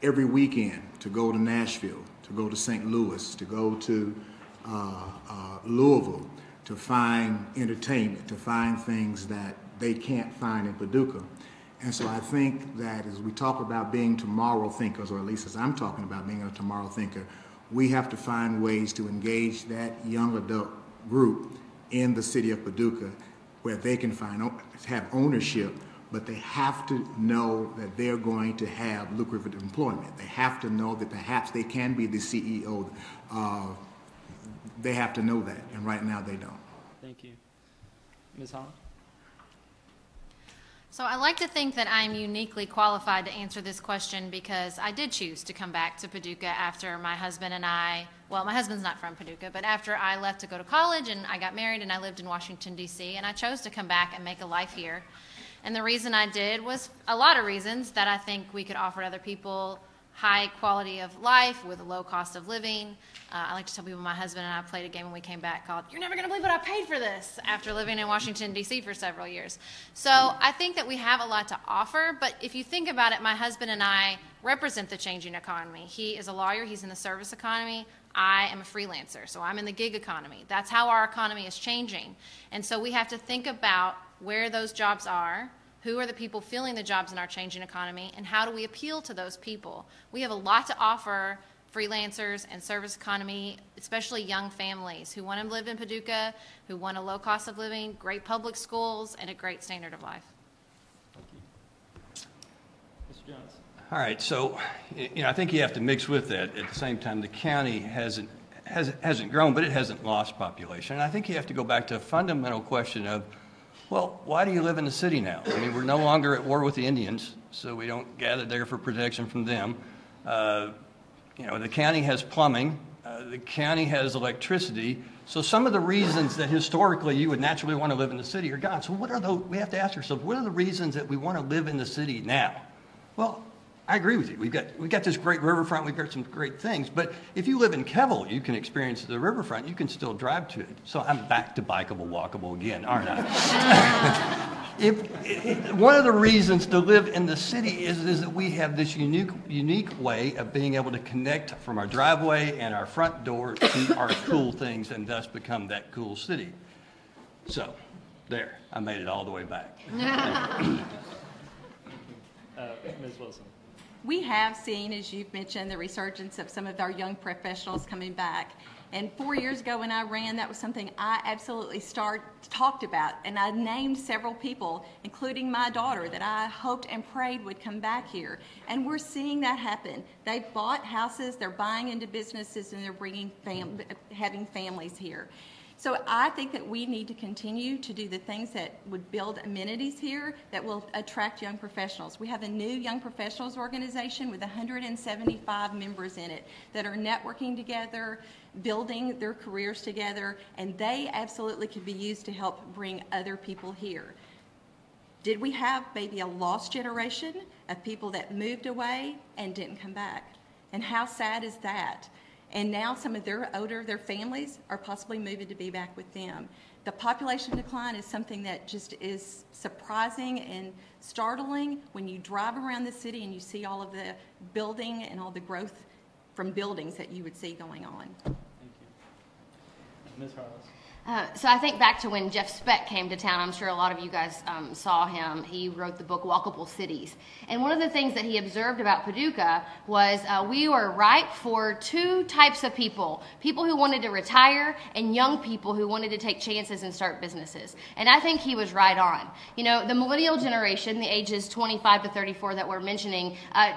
every weekend to go to Nashville, to go to St. Louis, to go to Louisville, to find entertainment, to find things that they can't find in Paducah. And so I think that as we talk about being tomorrow thinkers, or at least as I'm talking about being a tomorrow thinker, we have to find ways to engage that young adult group in the city of Paducah where they can have ownership, but they have to know that they're going to have lucrative employment. They have to know that perhaps they can be the CEO. They have to know that, and right now they don't. Thank you. Ms. Holland? So I like to think that I'm uniquely qualified to answer this question because I did choose to come back to Paducah after my husband and I, well, my husband's not from Paducah, but after I left to go to college and I got married and I lived in Washington, D.C., and I chose to come back and make a life here. And the reason I did was a lot of reasons that I think we could offer other people high quality of life with a low cost of living. I like to tell people my husband and I played a game when we came back called "You're Never Going to Believe What I Paid for This" after living in Washington, D.C. for several years. So I think that we have a lot to offer, but if you think about it, my husband and I represent the changing economy. He is a lawyer. He's in the service economy. I am a freelancer, so I'm in the gig economy. That's how our economy is changing. And so we have to think about where those jobs are, who are the people filling the jobs in our changing economy, and how do we appeal to those people? We have a lot to offer freelancers and service economy, especially young families who want to live in Paducah, who want a low cost of living, great public schools, and a great standard of life. Thank you. Mr. Jones? All right, so I think you have to mix with that. At the same time, the county hasn't grown, but it hasn't lost population. And I think you have to go back to a fundamental question of, well, why do you live in the city now? I mean, we're no longer at war with the Indians, so we don't gather there for protection from them. The county has plumbing. The county has electricity. So some of the reasons that historically you would naturally want to live in the city are gone. So what are those? We have to ask ourselves, what are the reasons that we want to live in the city now? Well, I agree with you. We've got this great riverfront. We've got some great things. But if you live in Kevel, you can experience the riverfront. You can still drive to it. So I'm back to bikeable, walkable again, aren't I? One of the reasons to live in the city is that we have this unique way of being able to connect from our driveway and our front door to our cool things and thus become that cool city. So there, I made it all the way back. Ms. Wilson? We have seen, as you've mentioned, the resurgence of some of our young professionals coming back. And 4 years ago when I ran, that was something I absolutely talked about. And I named several people, including my daughter, that I hoped and prayed would come back here. And we're seeing that happen. They've bought houses, they're buying into businesses, and they're bringing having families here. So I think that we need to continue to do the things that would build amenities here that will attract young professionals. We have a new young professionals organization with 175 members in it that are networking together, building their careers together, and they absolutely could be used to help bring other people here. Did we have maybe a lost generation of people that moved away and didn't come back? And how sad is that? And now some of their families are possibly moving to be back with them. The population decline is something that just is surprising and startling when you drive around the city and you see all of the building and all the growth from buildings that you would see going on. Thank you. Ms. Harless? So I think back to when Jeff Speck came to town. I'm sure a lot of you guys saw him. He wrote the book Walkable Cities. And one of the things that he observed about Paducah was we were ripe for two types of people. People who wanted to retire and young people who wanted to take chances and start businesses. And I think he was right on. You know, the millennial generation, the ages 25 to 34 that we're mentioning,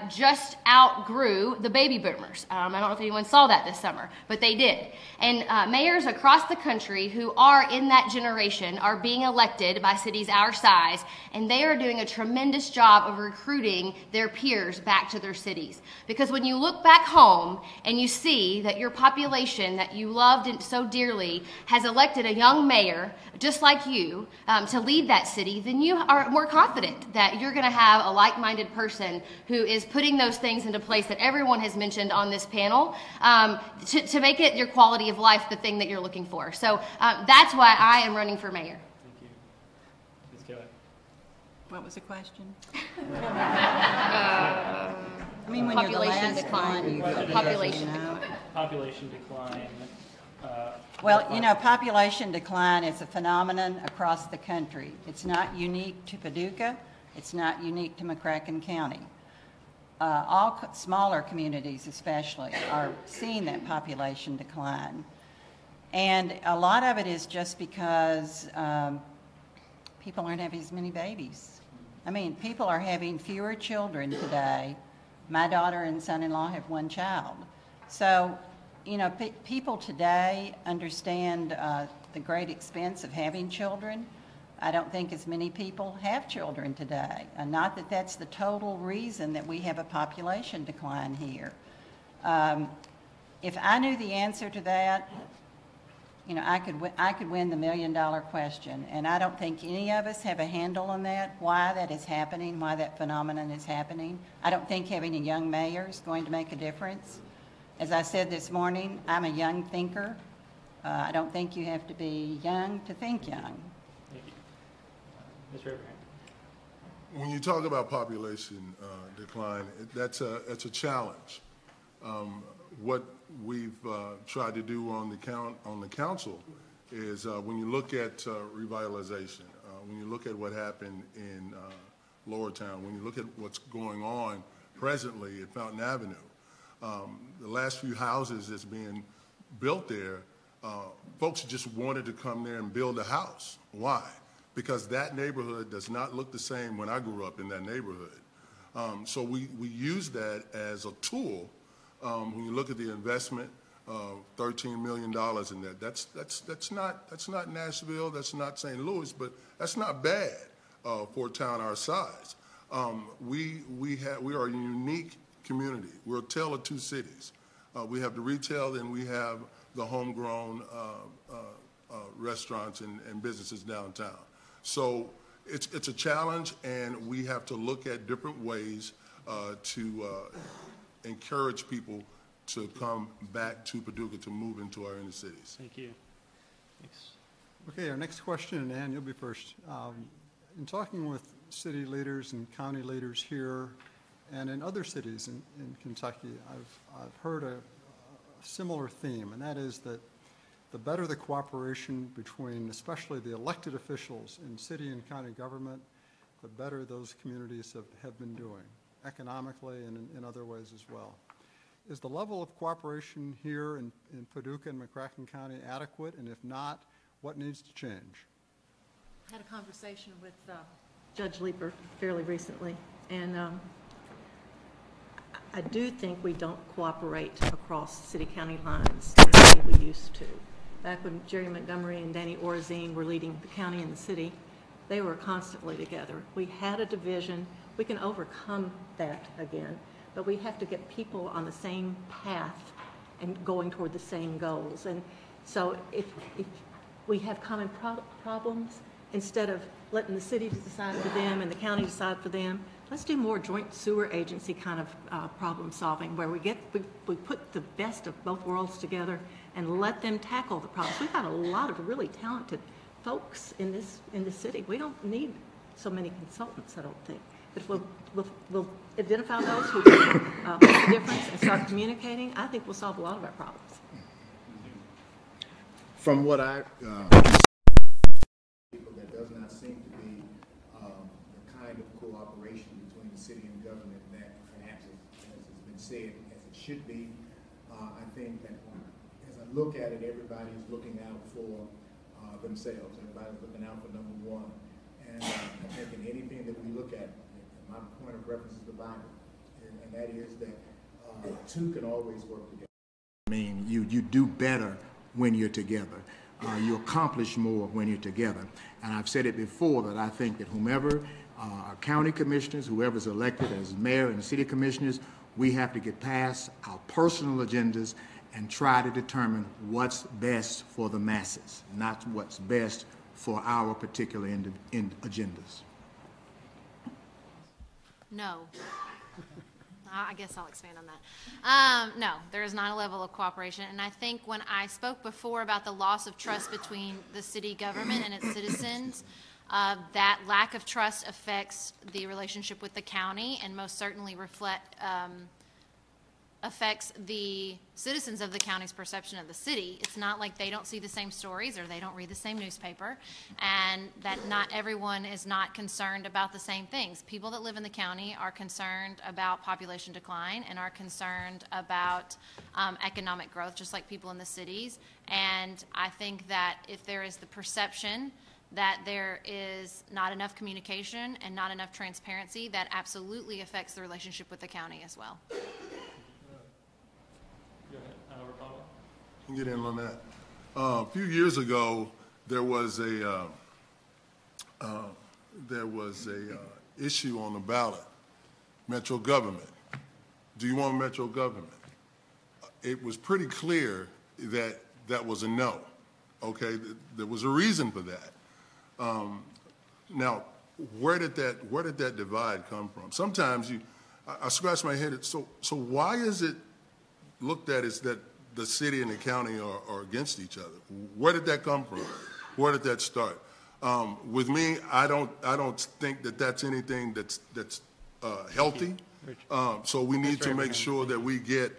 just outgrew the baby boomers. I don't know if anyone saw that this summer, but they did. And mayors across the country who are in that generation are being elected by cities our size, and they are doing a tremendous job of recruiting their peers back to their cities. Because when you look back home and you see that your population that you loved so dearly has elected a young mayor just like you to lead that city, then you are more confident that you're going to have a like-minded person who is putting those things into place that everyone has mentioned on this panel to make it your quality of life the thing that you're looking for. So that's why I am running for mayor. Thank you. Ms. Kelly. What was the question? I mean, when you're the Population last decline. one, you go, Population you know. decline. Population decline. Well, you know, population decline is a phenomenon across the country. It's not unique to Paducah. It's not unique to McCracken County. All smaller communities especially are seeing that population decline. And a lot of it is just because people aren't having as many babies. I mean, people are having fewer children today. My daughter and son-in-law have one child. So, you know, people today understand the great expense of having children. I don't think as many people have children today. And not that that's the total reason that we have a population decline here. If I knew the answer to that, you know, I could win the $1 million question. And I don't think any of us have a handle on that, why that is happening, why that phenomenon is happening. I don't think having a young mayor is going to make a difference. As I said this morning, I'm a young thinker. I don't think you have to be young to think young. Thank you. Mr. Abraham. When you talk about population decline, that's a challenge. What we've tried to do on the council is when you look at revitalization, when you look at what happened in Lower Town, when you look at what's going on presently at Fountain Avenue, the last few houses that's being built there, folks just wanted to come there and build a house. Why? Because that neighborhood does not look the same when I grew up in that neighborhood. So we use that as a tool. When you look at the investment, $13 million in that, that's not Nashville, that's not St. Louis, but that's not bad for a town our size. We are a unique community. We're a tale of two cities. We have the retail and we have the homegrown restaurants and businesses downtown. So it's a challenge, and we have to look at different ways to encourage people to come back to Paducah, to move into our inner cities. Thank you. Thanks. Okay, our next question, and Ann, you'll be first. In talking with city leaders and county leaders here and in other cities in Kentucky, I've heard a similar theme, and that is that the better the cooperation between especially the elected officials in city and county government, the better those communities have been doing, economically and in other ways as well. Is the level of cooperation here in Paducah and McCracken County adequate? And if not, what needs to change? I had a conversation with Judge Leeper fairly recently, and I do think we don't cooperate across city-county lines the way we used to. Back when Jerry Montgomery and Danny Orazine were leading the county and the city, they were constantly together. We had a division. We can overcome that again, but we have to get people on the same path and going toward the same goals. And so if we have common problems, instead of letting the city decide for them and the county decide for them, let's do more joint sewer agency kind of problem solving, where we put the best of both worlds together and let them tackle the problems. We've got a lot of really talented folks in this city. We don't need so many consultants, I don't think. But if we'll identify those who can make a difference and start communicating, I think we'll solve a lot of our problems. From what I there does not seem to be the kind of cooperation between the city and government that perhaps, as has been said, as it should be. I think that as I look at it, everybody's looking out for themselves. Everybody's looking out for number one. And I think in anything that we look at, my point of reference is the Bible, and that is that two can always work together. I mean, you do better when you're together. You accomplish more when you're together. And I've said it before that I think that whomever our county commissioners, whoever's elected as mayor and city commissioners, we have to get past our personal agendas and try to determine what's best for the masses, not what's best for our particular agendas. No. I guess I'll expand on that. No, there is not a level of cooperation. And I think when I spoke before about the loss of trust between the city government and its citizens, that lack of trust affects the relationship with the county and most certainly affects the citizens of the county's perception of the city. It's not like they don't see the same stories or they don't read the same newspaper, and that not everyone is not concerned about the same things. People that live in the county are concerned about population decline and are concerned about economic growth, just like people in the cities. And I think that if there is the perception that there is not enough communication and not enough transparency, that absolutely affects the relationship with the county as well. Get in on that. A few years ago, there was a issue on the ballot. Metro government. Do you want metro government? It was pretty clear that that was a no. Okay, there was a reason for that. Now, where did that divide come from? Sometimes I scratch my head. So why is it looked at as that the city and the county are against each other? Where did that come from? Where did that start? With me, I don't think that that's anything that's healthy. So we need to make sure that we get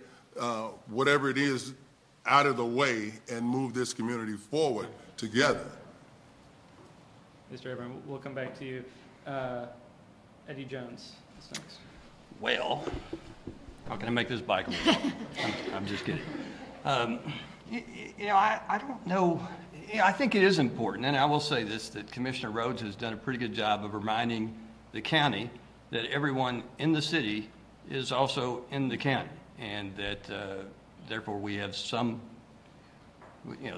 whatever it is out of the way and move this community forward together. Mr. Abraham, we'll come back to you. Eddie Jones is next. Well, how can I make this bikeable? I'm just kidding. I don't know. I think it is important, and I will say this, that Commissioner Rhodes has done a pretty good job of reminding the county that everyone in the city is also in the county, and that therefore we have some,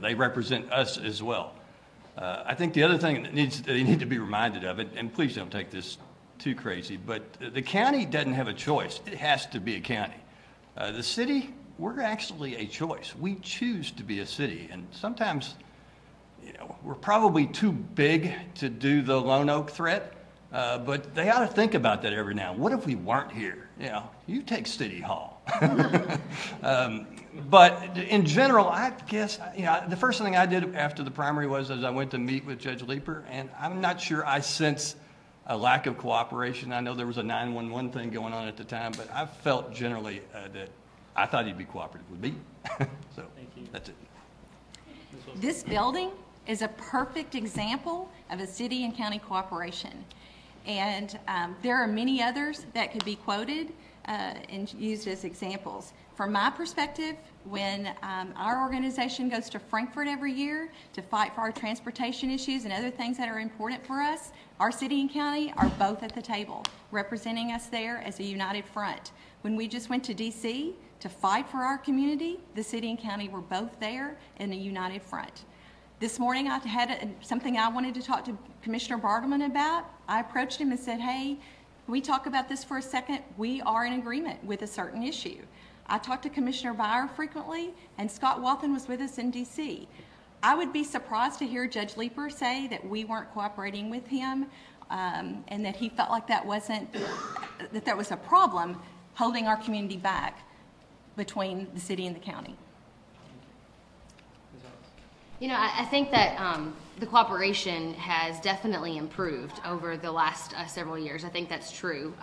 they represent us as well. I think the other thing that they need to be reminded of, and please don't take this too crazy, but the county doesn't have a choice. It has to be a county. The city, we're actually a choice. We choose to be a city, and sometimes, we're probably too big to do the Lone Oak threat, but they ought to think about that every now and then. What if we weren't here? You take City Hall. But in general, I guess, the first thing I did after the primary was I went to meet with Judge Leeper, and I'm not sure I sense a lack of cooperation. I know there was a 911 thing going on at the time, but I felt generally that I thought he'd be cooperative with me. So that's it. This building is a perfect example of a city and county cooperation. And there are many others that could be quoted and used as examples. From my perspective, when our organization goes to Frankfurt every year to fight for our transportation issues and other things that are important for us, our city and county are both at the table, representing us there as a united front. When we just went to D.C. to fight for our community, the city and county were both there in a united front. This morning I had something I wanted to talk to Commissioner Bartleman about. I approached him and said, hey, can we talk about this for a second? We are in agreement with a certain issue. I talked to Commissioner Byer frequently, and Scott Wathen was with us in D.C. I would be surprised to hear Judge Leeper say that we weren't cooperating with him and that he felt like that was a problem holding our community back between the city and the county. You know, I think that the cooperation has definitely improved over the last several years. I think that's true.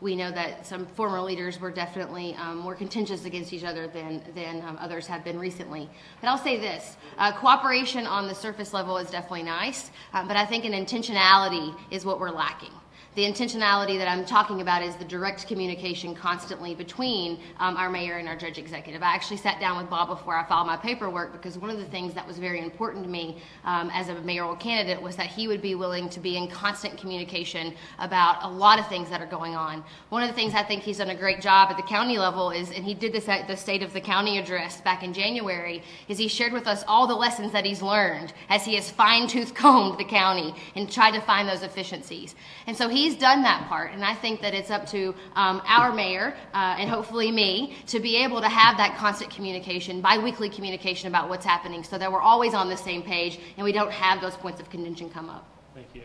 We know that some former leaders were definitely more contentious against each other than others have been recently. But I'll say this, cooperation on the surface level is definitely nice, but I think an intentionality is what we're lacking. The intentionality that I'm talking about is the direct communication constantly between our mayor and our judge executive. I actually sat down with Bob before I filed my paperwork because one of the things that was very important to me as a mayoral candidate was that he would be willing to be in constant communication about a lot of things that are going on. One of the things I think he's done a great job at the county level is, and he did this at the State of the County address back in January, is he shared with us all the lessons that he's learned as he has fine-tooth combed the county and tried to find those efficiencies. And so he's done that part, and I think that it's up to our mayor and hopefully me to be able to have that constant communication, bi-weekly communication about what's happening so that we're always on the same page and we don't have those points of contention come up. Thank you.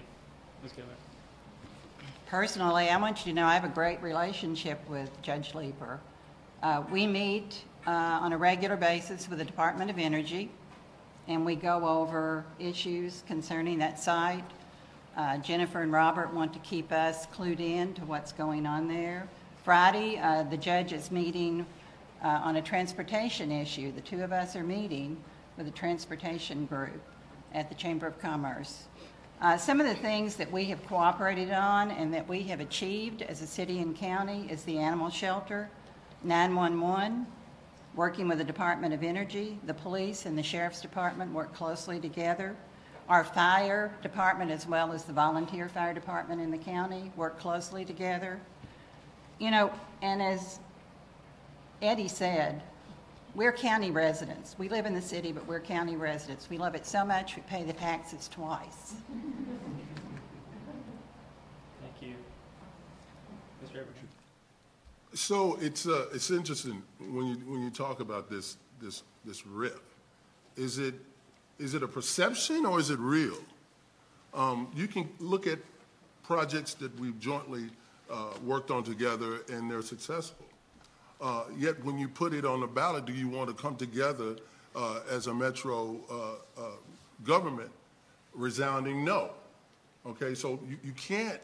Ms. Gilbert. Personally, I want you to know I have a great relationship with Judge Leeper. We meet on a regular basis with the Department of Energy, and we go over issues concerning that site. Jennifer and Robert want to keep us clued in to what's going on there. Friday, the judge is meeting on a transportation issue. The two of us are meeting with a transportation group at the Chamber of Commerce. Some of the things that we have cooperated on and that we have achieved as a city and county is the animal shelter, 911, working with the Department of Energy, the police and the Sheriff's Department work closely together. Our fire department, as well as the volunteer fire department in the county, work closely together. You know, and as Eddie said, we're county residents. We live in the city, but we're county residents. We love it so much, we pay the taxes twice. Thank you. Mr. Everett. So it's interesting when you talk about this rift. Is it a perception or is it real? You can look at projects that we've jointly worked on together and they're successful. Yet when you put it on the ballot, do you want to come together as a metro government? Resounding no. Okay, so you can't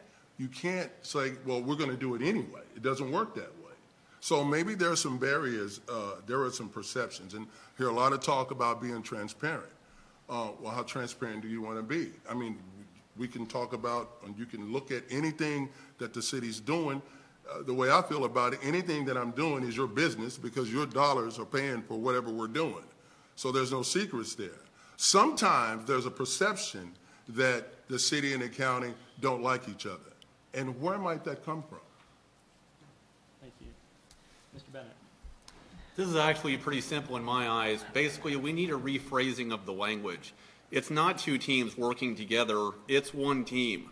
say, well, we're going to do it anyway. It doesn't work that way. So maybe there are some barriers, there are some perceptions, and hear a lot of talk about being transparent. Well, how transparent do you want to be? I mean, we can talk about, and you can look at anything that the city's doing. The way I feel about it, anything that I'm doing is your business because your dollars are paying for whatever we're doing. So there's no secrets there. Sometimes there's a perception that the city and the county don't like each other. And where might that come from? Thank you. Mr. Bennett. This is actually pretty simple in my eyes. Basically, we need a rephrasing of the language. It's not two teams working together, it's one team.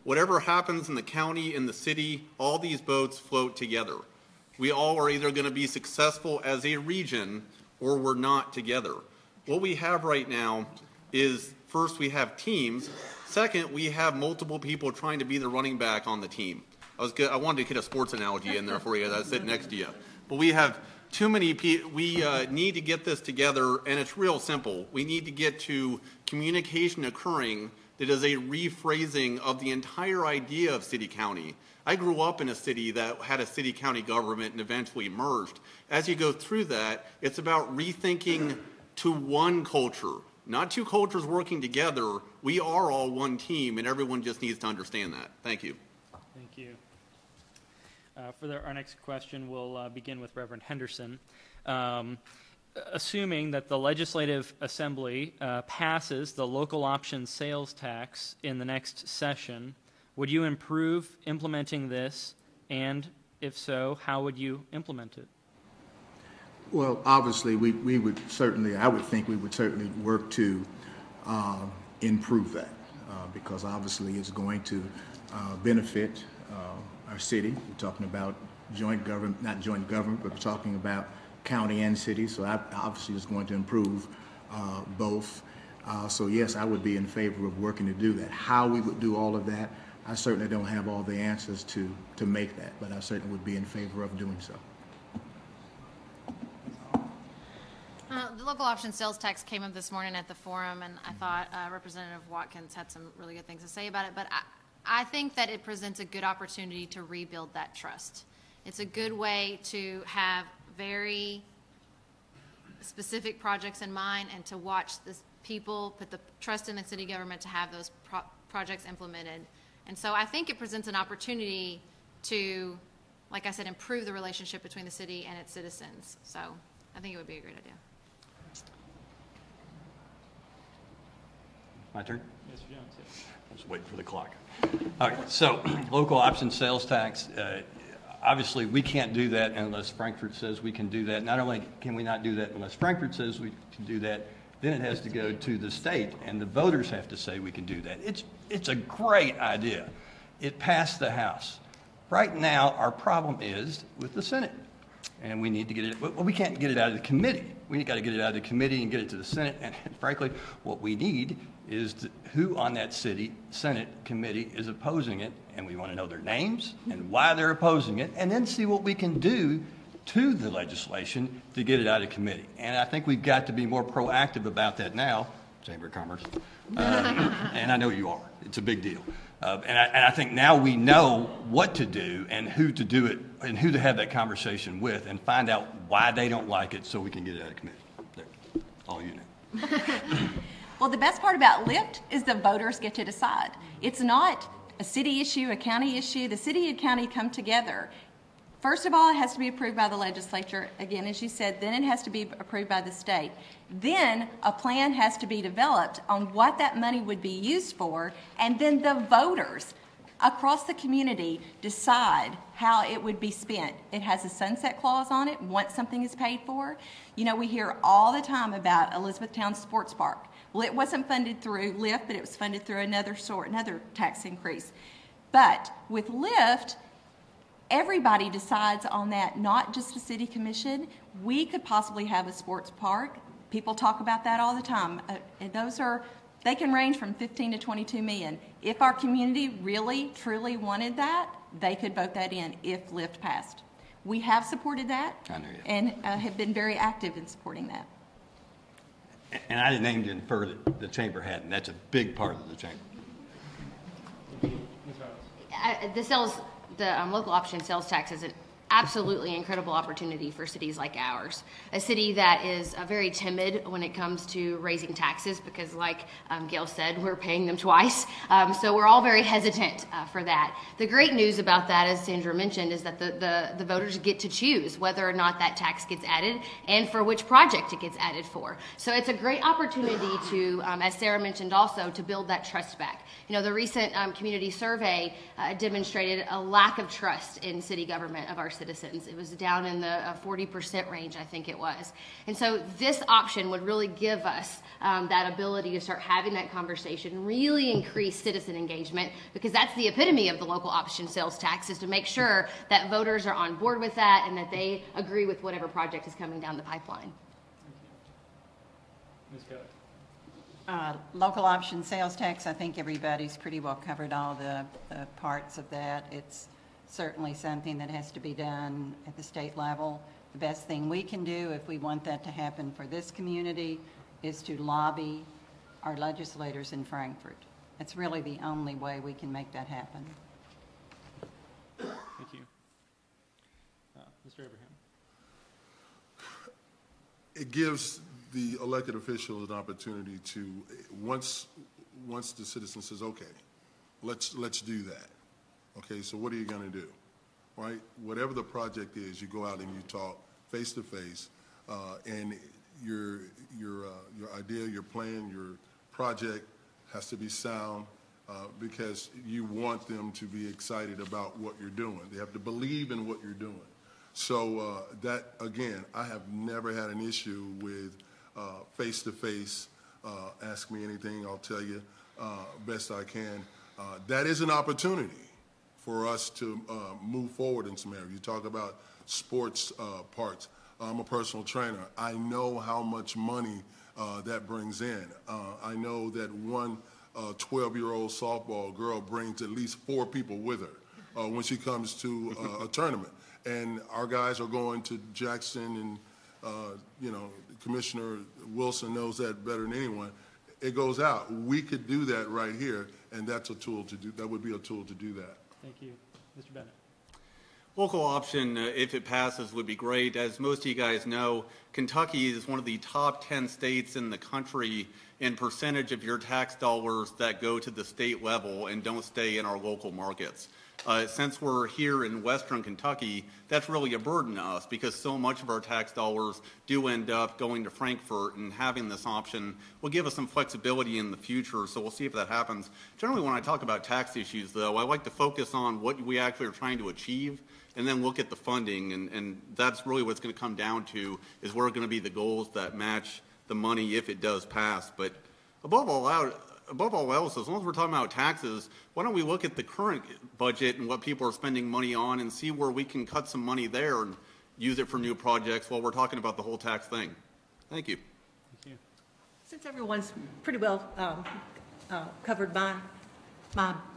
Whatever happens in the county, in the city, all these boats float together. We all are either going to be successful as a region or we're not together. What we have right now is, first, we have teams. Second, we have multiple people trying to be the running back on the team. I wanted to get a sports analogy in there for you as I sit next to you. But we have too many people. We need to get this together, and it's real simple. We need to get to communication occurring that is a rephrasing of the entire idea of city-county. I grew up in a city that had a city-county government and eventually merged. As you go through that, it's about rethinking to one culture, not two cultures working together. We are all one team, and everyone just needs to understand that. Thank you. Thank you. For our next question, we'll begin with Reverend Henderson. Assuming that the Legislative Assembly passes the local option sales tax in the next session, would you improve implementing this? And if so, how would you implement it? Well, obviously, we would certainly, I would think we would certainly work to improve that because obviously it's going to benefit our city. We're talking about joint government, not joint government, but we're talking about county and city, so obviously it's going to improve both. So yes, I would be in favor of working to do that. How we would do all of that, I certainly don't have all the answers to make that, but I certainly would be in favor of doing so. The local option sales tax came up this morning at the forum, and I thought Representative Watkins had some really good things to say about it. But I think that it presents a good opportunity to rebuild that trust. It's a good way to have very specific projects in mind and to watch the people put the trust in the city government to have those projects implemented. And so I think it presents an opportunity to, like I said, improve the relationship between the city and its citizens. So I think it would be a great idea. My turn? Mr. Jones, yes. I was waiting for the clock. All right, so local option sales tax, obviously we can't do that unless Frankfurt says we can do that. Not only can we not do that unless Frankfurt says we can do that, then it has to go to the state and the voters have to say we can do that. It's a great idea. It passed the House. Right now, our problem is with the Senate. And we need to get it, well, we can't get it out of the committee. We got to get it out of the committee and get it to the Senate. And frankly, what we need is who on that Senate committee is opposing it. And we want to know their names and why they're opposing it, and then see what we can do to the legislation to get it out of committee. And I think we've got to be more proactive about that now, Chamber of Commerce. And I know you are. It's a big deal. And I think now we know what to do and who to do it and who to have that conversation with and find out why they don't like it so we can get it out of committee. There. All you know. Well, the best part about LIFT is the voters get to decide. It's not a city issue, a county issue. The city and county come together. First of all, it has to be approved by the legislature, again, as you said, then it has to be approved by the state. Then a plan has to be developed on what that money would be used for, and then the voters across the community decide how it would be spent. It has a sunset clause on it once something is paid for. You know, we hear all the time about Elizabethtown Sports Park. Well, it wasn't funded through LIFT, but it was funded through another tax increase. But with LIFT, everybody decides on that, not just the city commission. We could possibly have a sports park. People talk about that all the time. And they can range from 15 to 22 million. If our community really, truly wanted that, they could vote that in if LIFT passed. We have supported that and have been very active in supporting that. And I didn't aim to infer that the chamber had, and that's a big part of the chamber. The local option sales tax is an absolutely incredible opportunity for cities like ours. A city that is very timid when it comes to raising taxes because, like Gail said, we're paying them twice. So we're all very hesitant for that. The great news about that, as Sandra mentioned, is that the voters get to choose whether or not that tax gets added and for which project it gets added for. So it's a great opportunity to, as Sarah mentioned also, to build that trust back. You know, the recent community survey demonstrated a lack of trust in city government of our citizens. It was down in the 40% range, I think it was. And so this option would really give us that ability to start having that conversation, really increase citizen engagement, because that's the epitome of the local option sales tax, is to make sure that voters are on board with that and that they agree with whatever project is coming down the pipeline. Ms. Kelly. Local option sales tax, I think everybody's pretty well covered all the parts of that. It's certainly something that has to be done at the state level. The best thing we can do if we want that to happen for this community is to lobby our legislators in Frankfurt. It's really the only way we can make that happen. Thank you. Mr. Abraham. It gives the elected officials an opportunity to, once the citizen says, okay, let's do that. Okay, so what are you going to do, right? Whatever the project is, you go out and you talk face to face, and your idea, your plan, your project has to be sound because you want them to be excited about what you're doing. They have to believe in what you're doing. So that, again, I have never had an issue with face to face. Ask me anything, I'll tell you best I can. That is an opportunity for us to move forward in some areas. You talk about sports parts. I'm a personal trainer. I know how much money that brings in. I know that one 12-year-old softball girl brings at least 4 people with her when she comes to a tournament. And our guys are going to Jackson you know, Commissioner Wilson knows that better than anyone. It goes out. We could do that right here, and that's a tool to do. That would be a tool to do that. Thank you. Mr. Bennett. Local option, if it passes, would be great. As most of you guys know, Kentucky is one of the top 10 states in the country in percentage of your tax dollars that go to the state level and don't stay in our local markets. Since we're here in Western Kentucky, that's really a burden to us because so much of our tax dollars do end up going to Frankfort, and having this option will give us some flexibility in the future, so we'll see if that happens. Generally, when I talk about tax issues, though, I like to focus on what we actually are trying to achieve and then look at the funding, and that's really what's going to come down to is where are going to be the goals that match the money if it does pass. But above all else, as long as we're talking about taxes, why don't we look at the current budget and what people are spending money on and see where we can cut some money there and use it for new projects while we're talking about the whole tax thing. Thank you. Thank you. Since everyone's pretty well covered my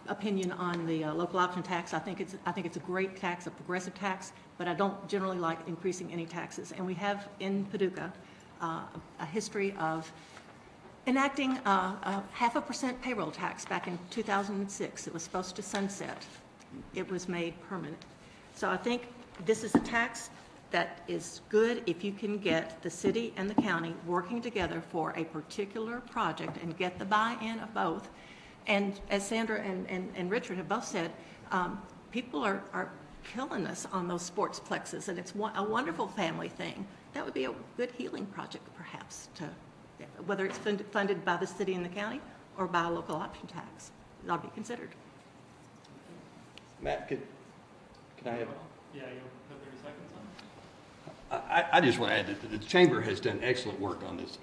opinion on the local option tax, I think it's a great tax, a progressive tax, but I don't generally like increasing any taxes. And we have in Paducah a history of enacting a 0.5% payroll tax back in 2006. It was supposed to sunset. It was made permanent. So I think this is a tax that is good if you can get the city and the county working together for a particular project and get the buy-in of both. And as Sandra and Richard have both said, people are killing us on those sports plexes, and it's a wonderful family thing. That would be a good healing project, perhaps, whether it's funded by the city and the county or by a local option tax. It ought to be considered. Matt, can I have? Yeah, you'll put 30 seconds on. I just want to add that the Chamber has done excellent work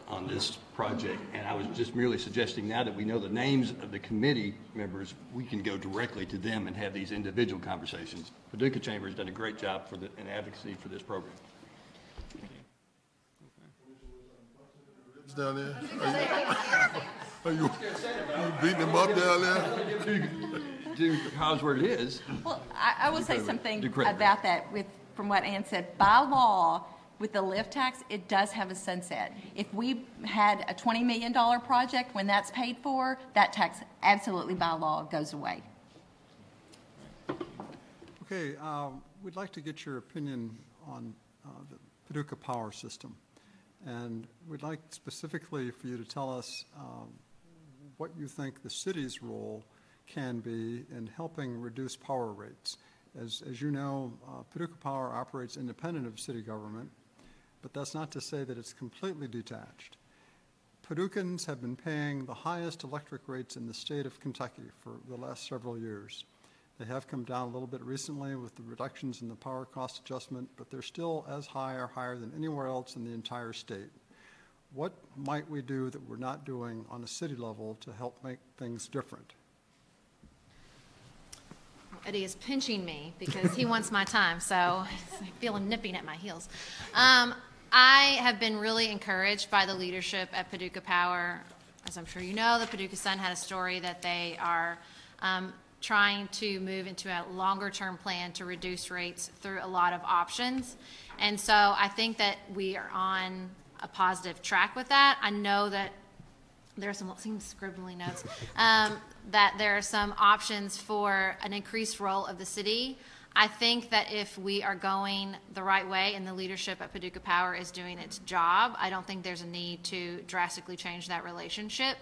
on this project, and I was just merely suggesting now that we know the names of the committee members, we can go directly to them and have these individual conversations. Paducah Chamber has done a great job in advocacy for this program. Down there? Are you beating them up down there? To house where it is. Well, I will say something about that from what Ann said. By law, with the lift tax, it does have a sunset. If we had a $20 million project, when that's paid for, that tax absolutely by law goes away. Okay, we'd like to get your opinion on the Paducah Power System. And we'd like specifically for you to tell us what you think the city's role can be in helping reduce power rates. As you know, Paducah Power operates independent of city government, but that's not to say that it's completely detached. Paducahans have been paying the highest electric rates in the state of Kentucky for the last several years. They have come down a little bit recently with the reductions in the power cost adjustment, but they're still as high or higher than anywhere else in the entire state. What might we do that we're not doing on a city level to help make things different? Eddie is pinching me because he wants my time, so I feel him nipping at my heels. I have been really encouraged by the leadership at Paducah Power. As I'm sure you know, the Paducah Sun had a story that they are trying to move into a longer-term plan to reduce rates through a lot of options. And so I think that we are on a positive track with that. I know that there are some, seems scribbly notes, that there are some options for an increased role of the city. I think that if we are going the right way and the leadership at Paducah Power is doing its job, I don't think there's a need to drastically change that relationship.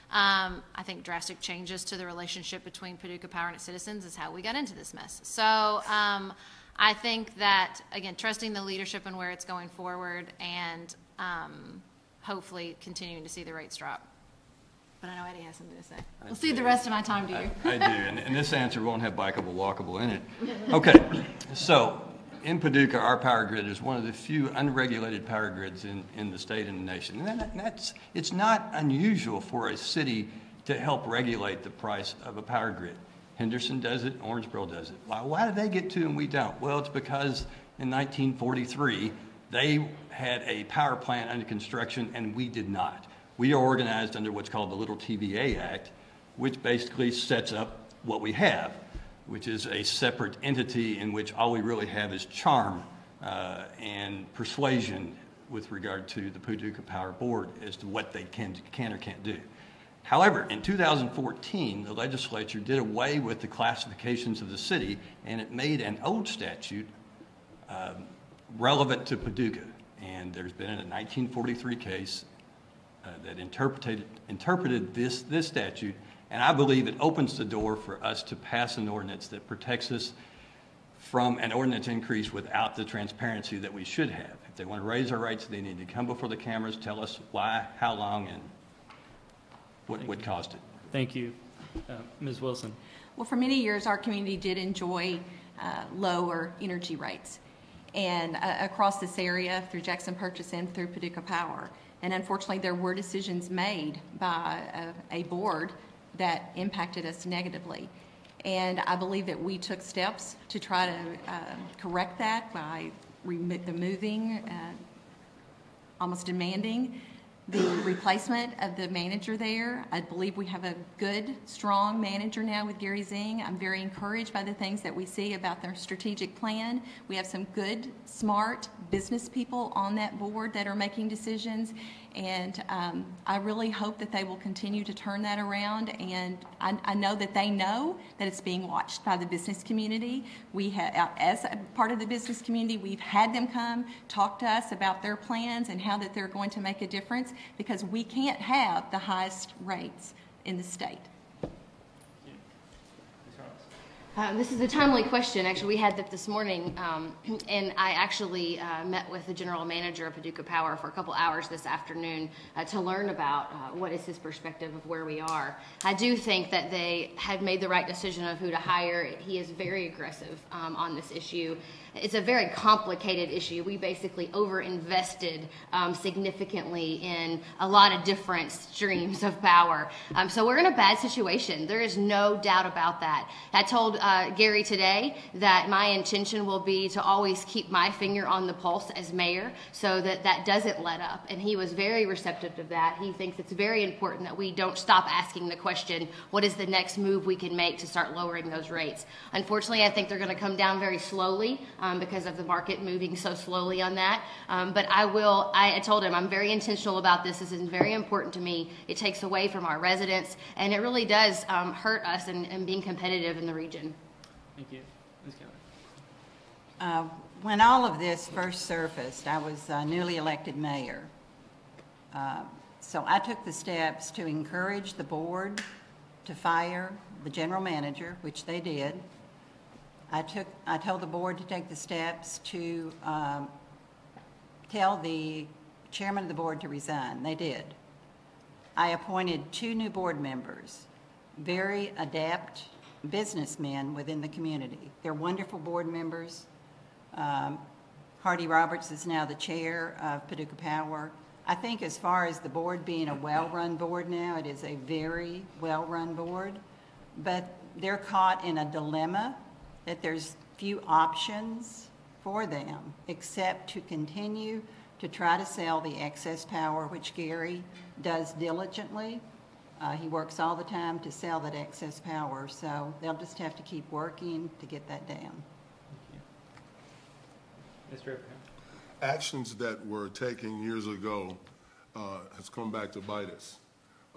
I think drastic changes to the relationship between Paducah Power and its citizens is how we got into this mess. So I think that, again, trusting the leadership and where it's going forward and hopefully continuing to see the rates drop. But I know Eddie has something to say. We'll see the rest of my time to you. I do, and this answer won't have bikeable, walkable in it. Okay, so in Paducah, our power grid is one of the few unregulated power grids in the state and the nation. And it's not unusual for a city to help regulate the price of a power grid. Henderson does it, Orangeburg does it. Why do they get to and we don't? Well, it's because in 1943, they had a power plant under construction and we did not. We are organized under what's called the Little TVA Act, which basically sets up what we have, which is a separate entity in which all we really have is charm and persuasion with regard to the Paducah Power Board as to what they can or can't do. However, in 2014, the legislature did away with the classifications of the city, and it made an old statute relevant to Paducah. And there's been a 1943 case that interpreted this statute, and I believe it opens the door for us to pass an ordinance that protects us from an ordinance increase without the transparency that we should have. If they want to raise our rates, they need to come before the cameras, tell us why, how long, and what caused it. Thank you. Ms. Wilson. Well, for many years, our community did enjoy lower energy rates, and across this area through Jackson Purchase and through Paducah Power. And unfortunately, there were decisions made by a board that impacted us negatively. And I believe that we took steps to try to correct that by removing, almost demanding the replacement of the manager there. I believe we have a good, strong manager now with Gary Zing. I'm very encouraged by the things that we see about their strategic plan. We have some good, smart business people on that board that are making decisions, and I really hope that they will continue to turn that around, and I know that they know that it's being watched by the business community. We have, as a part of the business community, we've had them come talk to us about their plans and how that they're going to make a difference, because we can't have the highest rates in the state. This is a timely question. Actually, we had that this morning, and I actually met with the general manager of Paducah Power for a couple hours this afternoon to learn about what is his perspective of where we are. I do think that they had made the right decision of who to hire. He is very aggressive on this issue. It's a very complicated issue. We basically overinvested significantly in a lot of different streams of power. So we're in a bad situation. There is no doubt about that. I told Gary today that my intention will be to always keep my finger on the pulse as mayor so that that doesn't let up. And he was very receptive to that. He thinks it's very important that we don't stop asking the question, what is the next move we can make to start lowering those rates? Unfortunately, I think they're going to come down very slowly because of the market moving so slowly on that. But I told him I'm very intentional about this. This is very important to me. It takes away from our residents, and it really does hurt us in being competitive in the region. Thank you. Ms. Keller. When all of this first surfaced, I was newly elected mayor. So I took the steps to encourage the board to fire the general manager, which they did. I told the board to take the steps to tell the chairman of the board to resign. They did. I appointed 2 new board members, very adept businessmen within the community. They're wonderful board members. Hardy Roberts is now the chair of Paducah Power. I think as far as the board being a well-run board now, it is a very well-run board, but they're caught in a dilemma that there's few options for them except to continue to try to sell the excess power, which Gary does diligently. He works all the time to sell that excess power, so they'll just have to keep working to get that down. Mr. Abraham. Actions that were taken years ago has come back to bite us.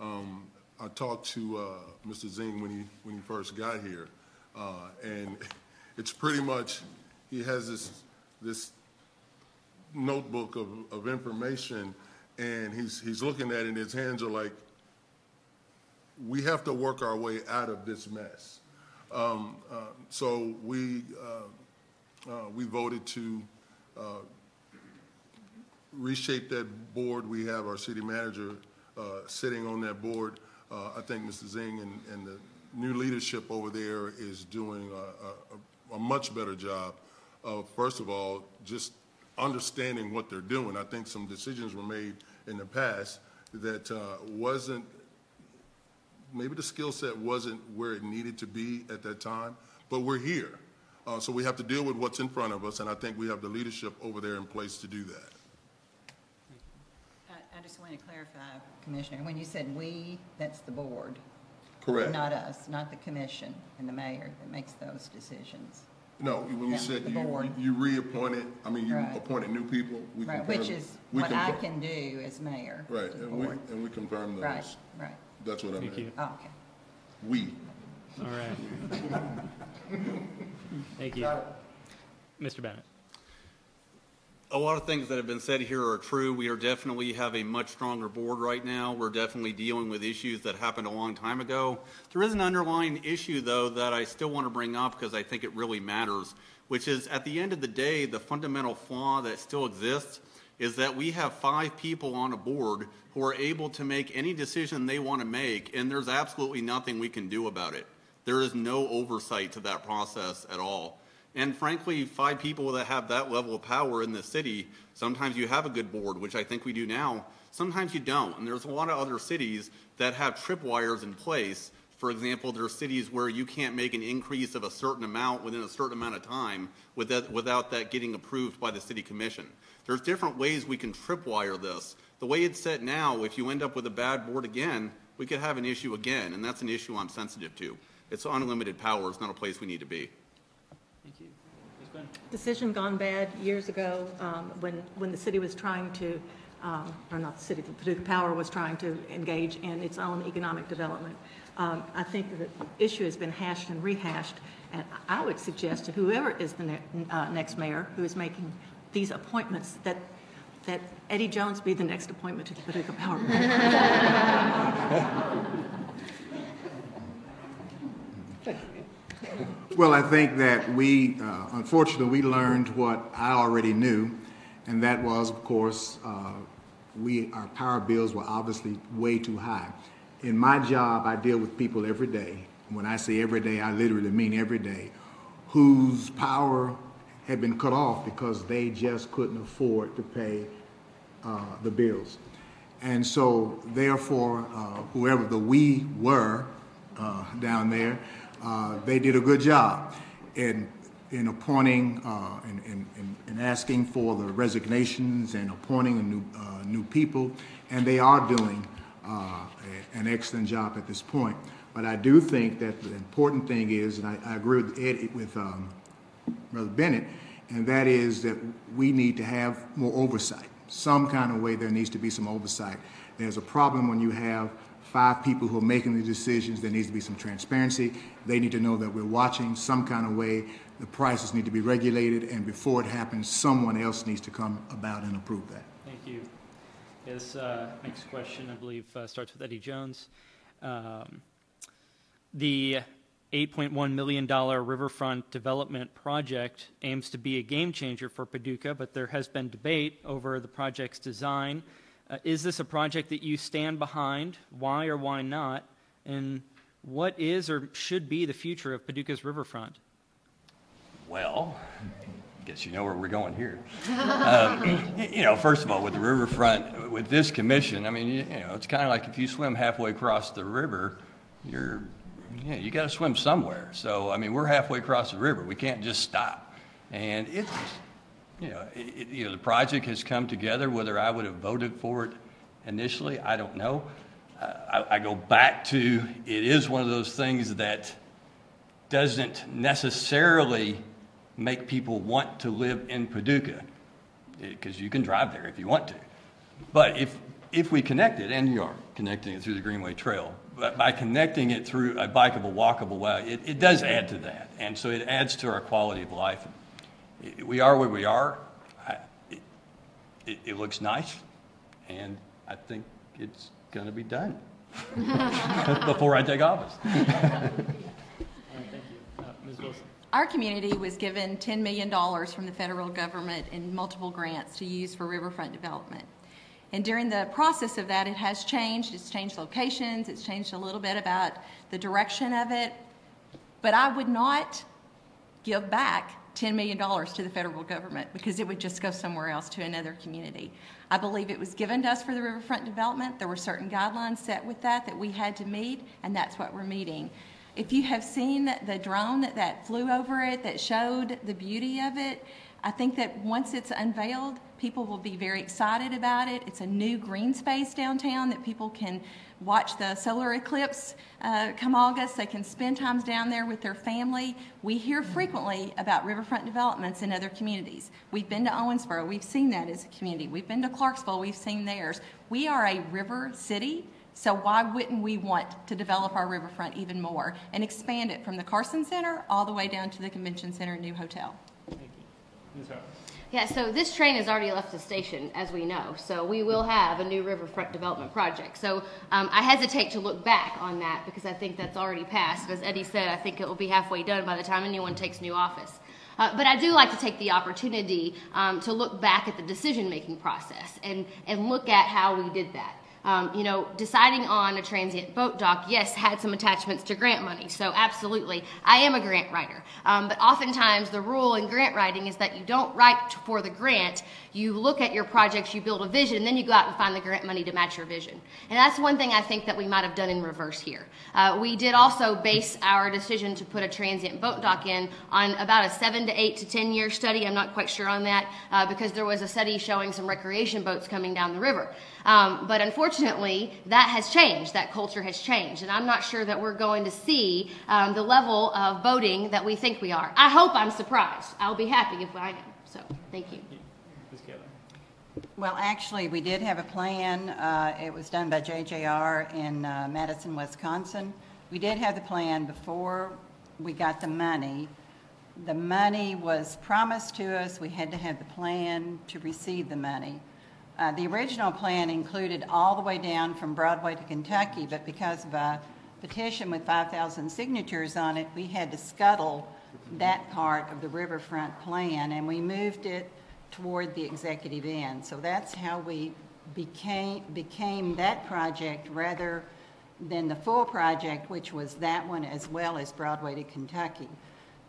I talked to Mr. Zing when he first got here, and it's pretty much, he has this notebook of information, and he's looking at it, and his hands are like, we have to work our way out of this mess. So we voted to reshape that board. We have our city manager sitting on that board. I think Mr. Zing and the new leadership over there is doing a much better job of, first of all, just understanding what they're doing. I think some decisions were made in the past that wasn't, maybe the skill set wasn't where it needed to be at that time, but we're here. So we have to deal with what's in front of us, and I think we have the leadership over there in place to do that. I just want to clarify, Commissioner, when you said we, that's the board. Correct. Not us, not the commission and the mayor that makes those decisions. No, when you Yeah, said the board. you reappointed, I mean, you Right. appointed new people. We Right, confirmed- which is we what I confirmed- can do as mayor. Right, to the and board. we confirmed those. Right, right. That's what I meant. Thank you. Oh, okay. We. All right. Thank you. Mr. Bennett. A lot of things that have been said here are true. We are definitely have a much stronger board right now. We're definitely dealing with issues that happened a long time ago. There is an underlying issue, though, that I still want to bring up because I think it really matters, which is at the end of the day, the fundamental flaw that still exists is that we have 5 people on a board who are able to make any decision they want to make, and there's absolutely nothing we can do about it. There is no oversight to that process at all. And frankly, 5 people that have that level of power in the city, sometimes you have a good board, which I think we do now. Sometimes you don't. And there's a lot of other cities that have tripwires in place. For example, there are cities where you can't make an increase of a certain amount within a certain amount of time without that getting approved by the city commission. There's different ways we can tripwire this. The way it's set now, if you end up with a bad board again, we could have an issue again, and that's an issue I'm sensitive to. It's unlimited power. It's not a place we need to be. Thank you. Ms. Quinn. Decision gone bad years ago when the city was trying to, or not the city, Paducah Power was trying to engage in its own economic development. I think that the issue has been hashed and rehashed, and I would suggest to whoever is the next mayor who is making these appointments that Eddie Jones be the next appointment to the Paducah Power. Well, I think that we, unfortunately, we learned what I already knew, and that was, of course, our power bills were obviously way too high. In my job, I deal with people every day. When I say every day, I literally mean every day, whose power had been cut off because they just couldn't afford to pay the bills. And so, therefore, whoever the we were down there, they did a good job in appointing and asking for the resignations and appointing new people, and they are doing an excellent job at this point. But I do think that the important thing is, and I agree with Brother Bennett, and that is that we need to have more oversight. Some kind of way there needs to be some oversight. There's a problem when you have 5 people who are making the decisions. There needs to be some transparency. They need to know that we're watching some kind of way. The prices need to be regulated, and before it happens, someone else needs to come about and approve that. Thank you. This next question, I believe, starts with Eddie Jones. The $8.1 million riverfront development project aims to be a game changer for Paducah, but there has been debate over the project's design. Is this a project that you stand behind? Why or why not? And what is or should be the future of Paducah's riverfront? Well, I guess you know where we're going here. First of all, with the riverfront, with this commission, I mean, it's kind of like if you swim halfway across the river, you got to swim somewhere. So, I mean, we're halfway across the river. We can't just stop. And it's, the project has come together. Whether I would have voted for it initially, I don't know. I go back to, it is one of those things that doesn't necessarily make people want to live in Paducah, because you can drive there if you want to. But if we connect it, and you are connecting it through the Greenway Trail, but by connecting it through a bikeable, walkable way, it does add to that. And so it adds to our quality of life. We are where we are. It looks nice, and I think it's going to be done before I take office. All right, thank you. Ms. Wilson. Our community was given $10 million from the federal government in multiple grants to use for riverfront development. And during the process of that, it has changed. It's changed locations. It's changed a little bit about the direction of it. But I would not give back $10 million to the federal government because it would just go somewhere else to another community. I believe it was given to us for the riverfront development. There were certain guidelines set with that we had to meet, and that's what we're meeting. If you have seen the drone that flew over it that showed the beauty of it, I think that once it's unveiled, people will be very excited about it. It's a new green space downtown that people can watch the solar eclipse come August. They can spend time down there with their family. We hear frequently about riverfront developments in other communities. We've been to Owensboro. We've seen that as a community. We've been to Clarksville. We've seen theirs. We are a river city, so why wouldn't we want to develop our riverfront even more and expand it from the Carson Center all the way down to the Convention Center new hotel? Thank you. Ms. Howard. Yeah, so this train has already left the station, as we know, so we will have a new riverfront development project. So I hesitate to look back on that because I think that's already passed. As Eddie said, I think it will be halfway done by the time anyone takes new office. But I do like to take the opportunity to look back at the decision-making process and look at how we did that. Deciding on a transient boat dock, yes, had some attachments to grant money. So absolutely, I am a grant writer. But oftentimes the rule in grant writing is that you don't write for the grant. You look at your projects, you build a vision, and then you go out and find the grant money to match your vision. And that's one thing I think that we might have done in reverse here. We did also base our decision to put a transient boat dock in on about a 7 to 8 to 10 year study. I'm not quite sure on that because there was a study showing some recreation boats coming down the river. But unfortunately, that has changed. That culture has changed. And I'm not sure that we're going to see the level of boating that we think we are. I hope I'm surprised. I'll be happy if I am. So, thank you. Ms. Keller. Well, actually, we did have a plan. It was done by JJR in Madison, Wisconsin. We did have the plan before we got the money. The money was promised to us. We had to have the plan to receive the money. The original plan included all the way down from Broadway to Kentucky, but because of a petition with 5,000 signatures on it, we had to scuttle that part of the riverfront plan, and we moved it toward the executive end. So that's how we became that project rather than the full project, which was that one as well as Broadway to Kentucky.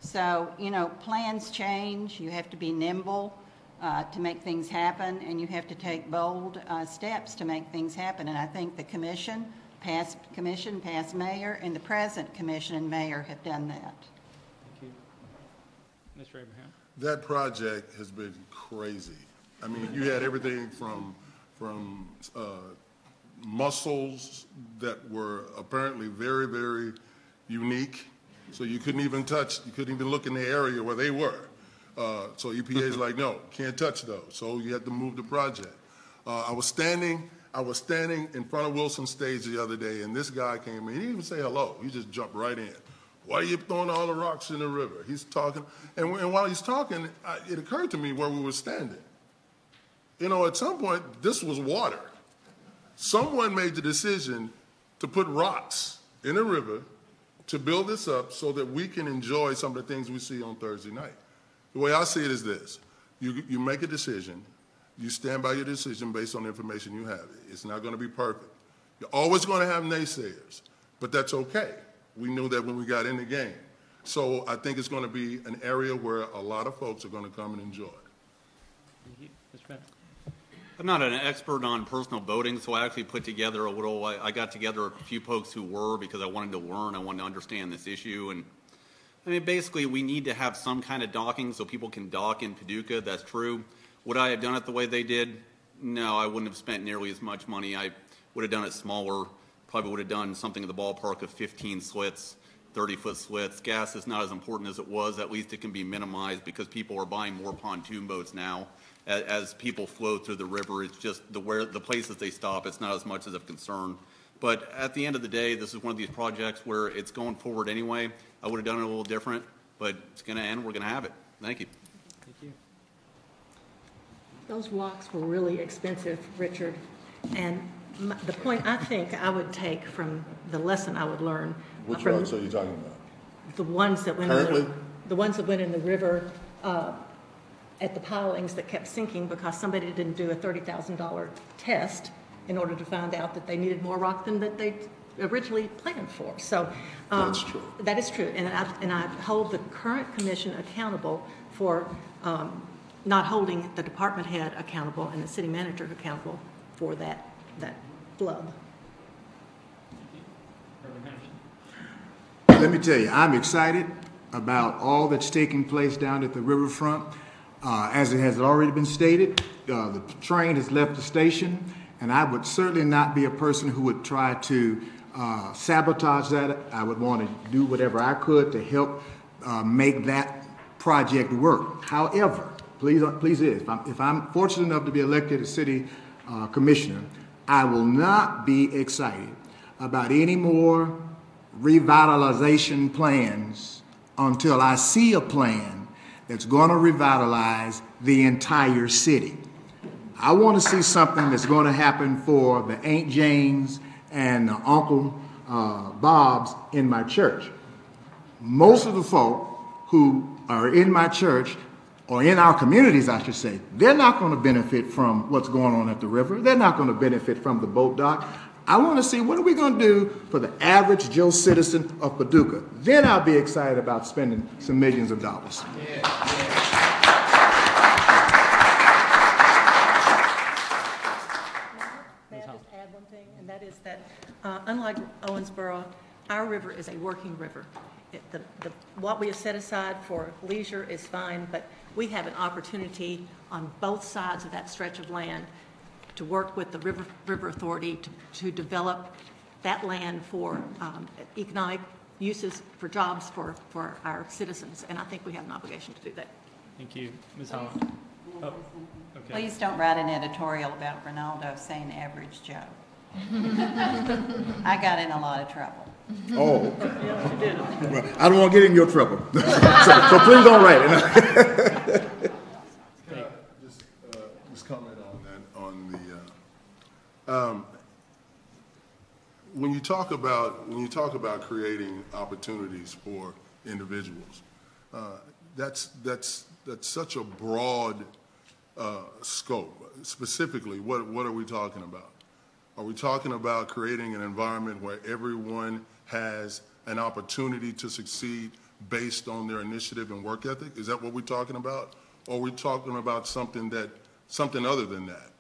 So, plans change. You have to be nimble to make things happen, and you have to take bold steps to make things happen. And I think the past mayor, and the present commission and mayor have done that. Thank you. Mr. Abraham. That project has been crazy. I mean, you had everything from mussels that were apparently very, very unique. So you couldn't even look in the area where they were. So EPA's like, no, can't touch those. So you had to move the project. I was standing in front of Wilson Stage the other day, and this guy came in. He didn't even say hello. He just jumped right in. Why are you throwing all the rocks in the river? He's talking. And while he's talking, it occurred to me where we were standing. At some point, this was water. Someone made the decision to put rocks in a river to build this up so that we can enjoy some of the things we see on Thursday night. The way I see it is this. You make a decision. You stand by your decision based on the information you have. It's not going to be perfect. You're always going to have naysayers, but that's okay. We knew that when we got in the game. So I think it's going to be an area where a lot of folks are going to come and enjoy. Thank you. Mr. Bennett. I'm not an expert on personal boating, so I actually put together I got together a few folks who were because I wanted to learn, I wanted to understand this issue. And I mean, basically, we need to have some kind of docking so people can dock in Paducah. That's true. Would I have done it the way they did? No, I wouldn't have spent nearly as much money. I would have done it smaller. Probably would have done something in the ballpark of 15 slits, 30-foot slits. Gas is not as important as it was. At least it can be minimized because people are buying more pontoon boats now. As people flow through the river, it's just the places they stop, it's not as much as a concern. But at the end of the day, this is one of these projects where it's going forward anyway. I would have done it a little different, but it's going to end. We're going to have it. Thank you. Thank you. Those rocks were really expensive, Richard. And the point I think I would take from the lesson I would learn. Which rocks are you talking about? The ones that went in the river at the pilings that kept sinking because somebody didn't do a $30,000 test in order to find out that they needed more rock than that they originally planned for. So that's true. That is true, and I hold the current commission accountable for not holding the department head accountable and the city manager accountable for that flub. Let me tell you, I'm excited about all that's taking place down at the riverfront. As it has already been stated, the train has left the station, and I would certainly not be a person who would try to sabotage that. I would want to do whatever I could to help make that project work. However, please, if I'm fortunate enough to be elected as city commissioner, I will not be excited about any more revitalization plans until I see a plan that's going to revitalize the entire city. I want to see something that's going to happen for the Aunt Janes and the Uncle Bobs in my church. Most of the folk who are in my church, or in our communities, I should say, they're not going to benefit from what's going on at the river. They're not going to benefit from the boat dock. I want to see what are we going to do for the average Joe citizen of Paducah. Then I'll be excited about spending some millions of dollars. May I just add one thing, and that is that unlike Owensboro, our river is a working river. What we have set aside for leisure is fine, but we have an opportunity on both sides of that stretch of land to work with the River Authority to develop that land for economic uses, for jobs for our citizens, and I think we have an obligation to do that. Thank you. Ms. Holland. Oh, okay. Please don't write an editorial about Ronaldo saying average Joe. I got in a lot of trouble. Oh. Well, I don't want to get in your trouble. so please don't write it. Just comment on that, on the, when you talk about creating opportunities for individuals, that's such a broad scope. Specifically, what are we talking about? Are we talking about creating an environment where everyone has an opportunity to succeed based on their initiative and work ethic? Is that what we're talking about? Or are we talking about something other than that?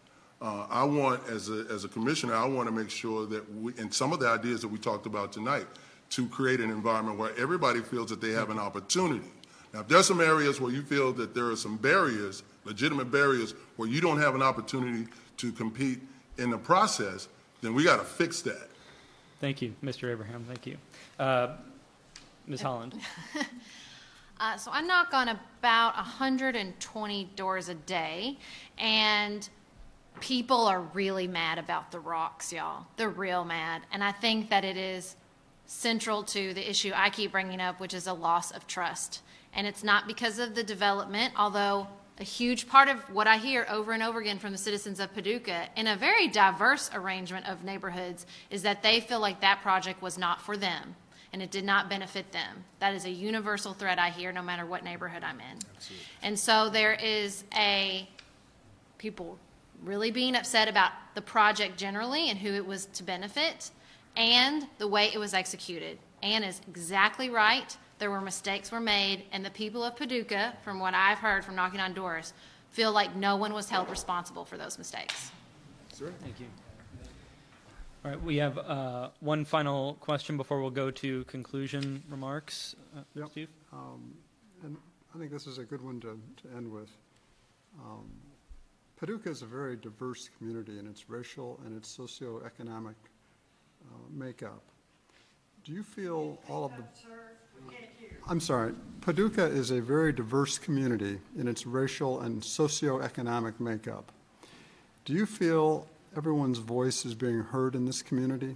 I want, as a commissioner, I want to make sure that and some of the ideas that we talked about tonight, to create an environment where everybody feels that they have an opportunity. Now, if there's some areas where you feel that there are some barriers, legitimate barriers, where you don't have an opportunity to compete in the process, then we got to fix that. Thank you, Mr. Abraham. Thank you. Ms. Holland. So I knock on about 120 doors a day, and people are really mad about the rocks, y'all. They're real mad. And I think that it is central to the issue I keep bringing up, which is a loss of trust. And it's not because of the development, although a huge part of what I hear over and over again from the citizens of Paducah in a very diverse arrangement of neighborhoods is that they feel like that project was not for them and it did not benefit them. That is a universal thread I hear no matter what neighborhood I'm in. Absolutely. And so there is people really being upset about the project generally and who it was to benefit and the way it was executed. Ann is exactly right. There were mistakes were made, and the people of Paducah, from what I've heard from knocking on doors, feel like no one was held responsible for those mistakes. Sure. Thank you. All right, we have one final question before we'll go to conclusion remarks. Yep. Steve? And I think this is a good one to end with. Paducah is a very diverse community in its racial and its socioeconomic makeup. Do you feel all of the... I'm sorry. Paducah is a very diverse community in its racial and socioeconomic makeup. Do you feel everyone's voice is being heard in this community?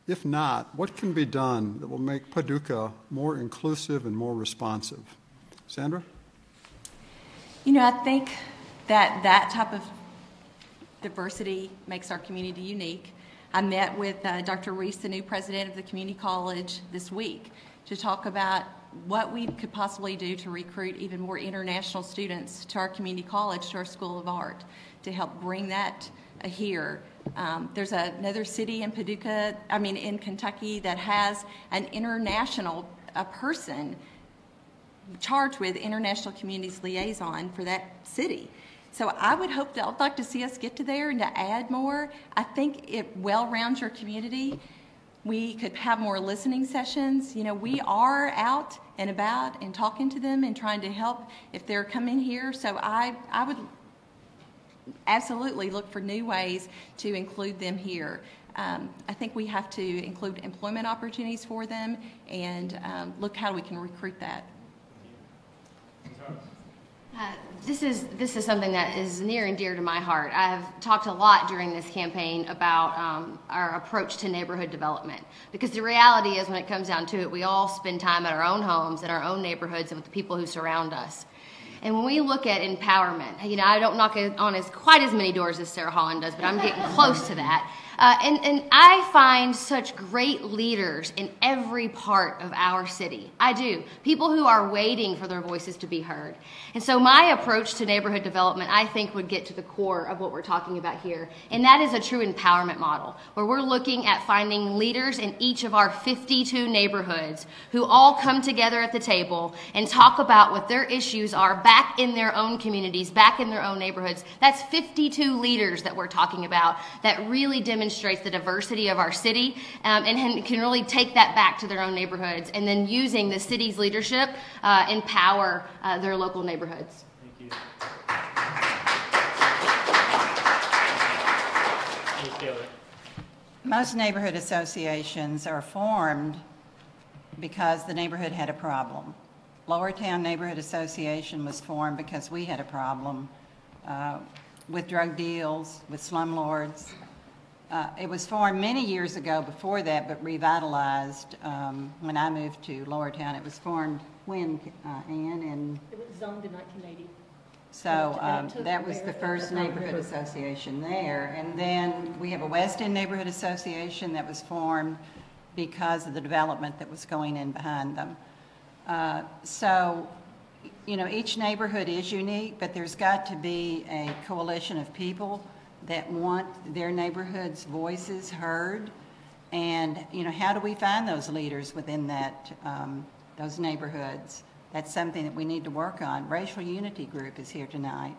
If not, what can be done that will make Paducah more inclusive and more responsive? Sandra? You know, I think that type of diversity makes our community unique. I met with Dr. Reese, the new president of the community college, this week to talk about what we could possibly do to recruit even more international students to our community college, to our School of Art, to help bring that here. There's another city in in Kentucky that has an international person charged with international communities liaison for that city. So I'd like to see us get to there and to add more. I think it well rounds your community we could have more listening sessions. You know, we are out and about and talking to them and trying to help if they're coming here. So I would absolutely look for new ways to include them here. I think we have to include employment opportunities for them and look how we can recruit that. This is something that is near and dear to my heart. I have talked a lot during this campaign about our approach to neighborhood development, because the reality is, when it comes down to it, we all spend time at our own homes, in our own neighborhoods, and with the people who surround us. And when we look at empowerment, you know, I don't knock on quite as many doors as Sarah Holland does, but I'm getting close to that. And I find such great leaders in every part of our city. I do. People who are waiting for their voices to be heard. And so my approach to neighborhood development, I think, would get to the core of what we're talking about here. And that is a true empowerment model, where we're looking at finding leaders in each of our 52 neighborhoods who all come together at the table and talk about what their issues are back in their own communities, back in their own neighborhoods. That's 52 leaders that we're talking about that really demonstrates the diversity of our city, and can really take that back to their own neighborhoods, and then using the city's leadership, empower their local neighborhoods. Thank you. Most neighborhood associations are formed because the neighborhood had a problem. Lowertown Neighborhood Association was formed because we had a problem with drug deals, with slumlords. It was formed many years ago before that, but revitalized when I moved to Lowertown. It was formed when, Ann? It was zoned in 1980. So that was the first neighborhood association there. And then we have a West End Neighborhood Association that was formed because of the development that was going in behind them. So, you know, each neighborhood is unique, but there's got to be a coalition of people that want their neighborhood's voices heard. And, you know, how do we find those leaders within that, those neighborhoods? That's something that we need to work on. Racial Unity Group is here tonight.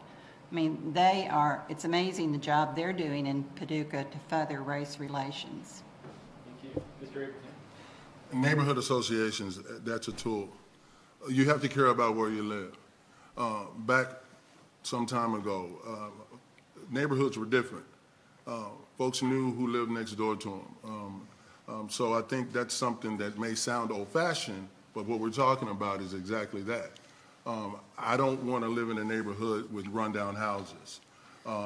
I mean, it's amazing the job they're doing in Paducah to further race relations. Thank you. Mr. Abraham. Neighborhood associations, that's a tool. You have to care about where you live. Back some time ago, neighborhoods were different. Folks knew who lived next door to them. So I think that's something that may sound old-fashioned, but what we're talking about is exactly that. I don't want to live in a neighborhood with rundown houses.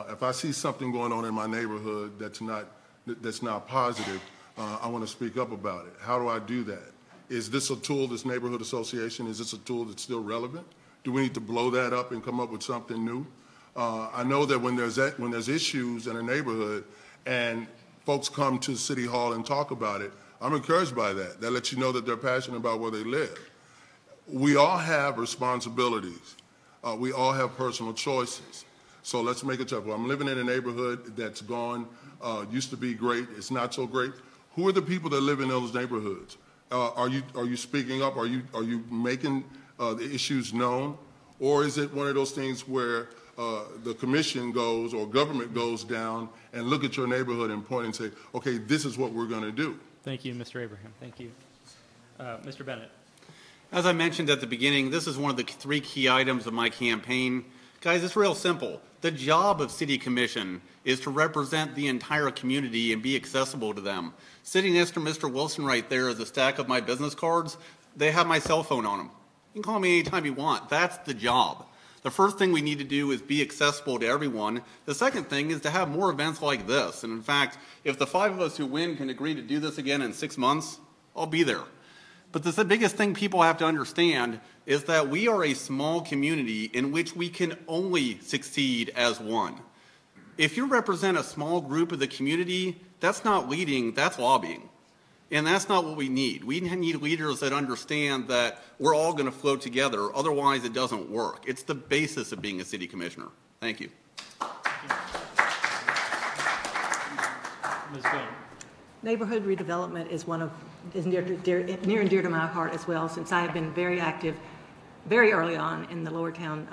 If I see something going on in my neighborhood that's not positive, I want to speak up about it. How do I do that? Is this a tool, this neighborhood association, is this a tool that's still relevant? Do we need to blow that up and come up with something new? I know that when there's issues in a neighborhood and folks come to City Hall and talk about it, I'm encouraged by that. That lets you know that they're passionate about where they live. We all have responsibilities. We all have personal choices. So let's make it tough. Well, I'm living in a neighborhood that's gone, used to be great, it's not so great. Who are the people that live in those neighborhoods? Are you speaking up? Are you making the issues known? Or is it one of those things where the commission goes or government goes down and look at your neighborhood and point and say, okay, this is what we're going to do? Thank you, Mr. Abraham. Thank you. Mr. Bennett. As I mentioned at the beginning, this is one of the 3 key items of my campaign. Guys, it's real simple. The job of City Commission is to represent the entire community and be accessible to them. Sitting next to Mr. Wilson right there is a stack of my business cards. They have my cell phone on them. You can call me anytime you want. That's the job. The first thing we need to do is be accessible to everyone. The second thing is to have more events like this. And in fact, if the 5 of us who win can agree to do this again in 6 months, I'll be there. But the biggest thing people have to understand is that we are a small community in which we can only succeed as one. If you represent a small group of the community, that's not leading, that's lobbying. And that's not what we need. We need leaders that understand that we're all going to flow together. Otherwise, it doesn't work. It's the basis of being a city commissioner. Thank you. Ms. Boone. Neighborhood redevelopment is near and dear to my heart as well, since I have been very active very early on in the Lowertown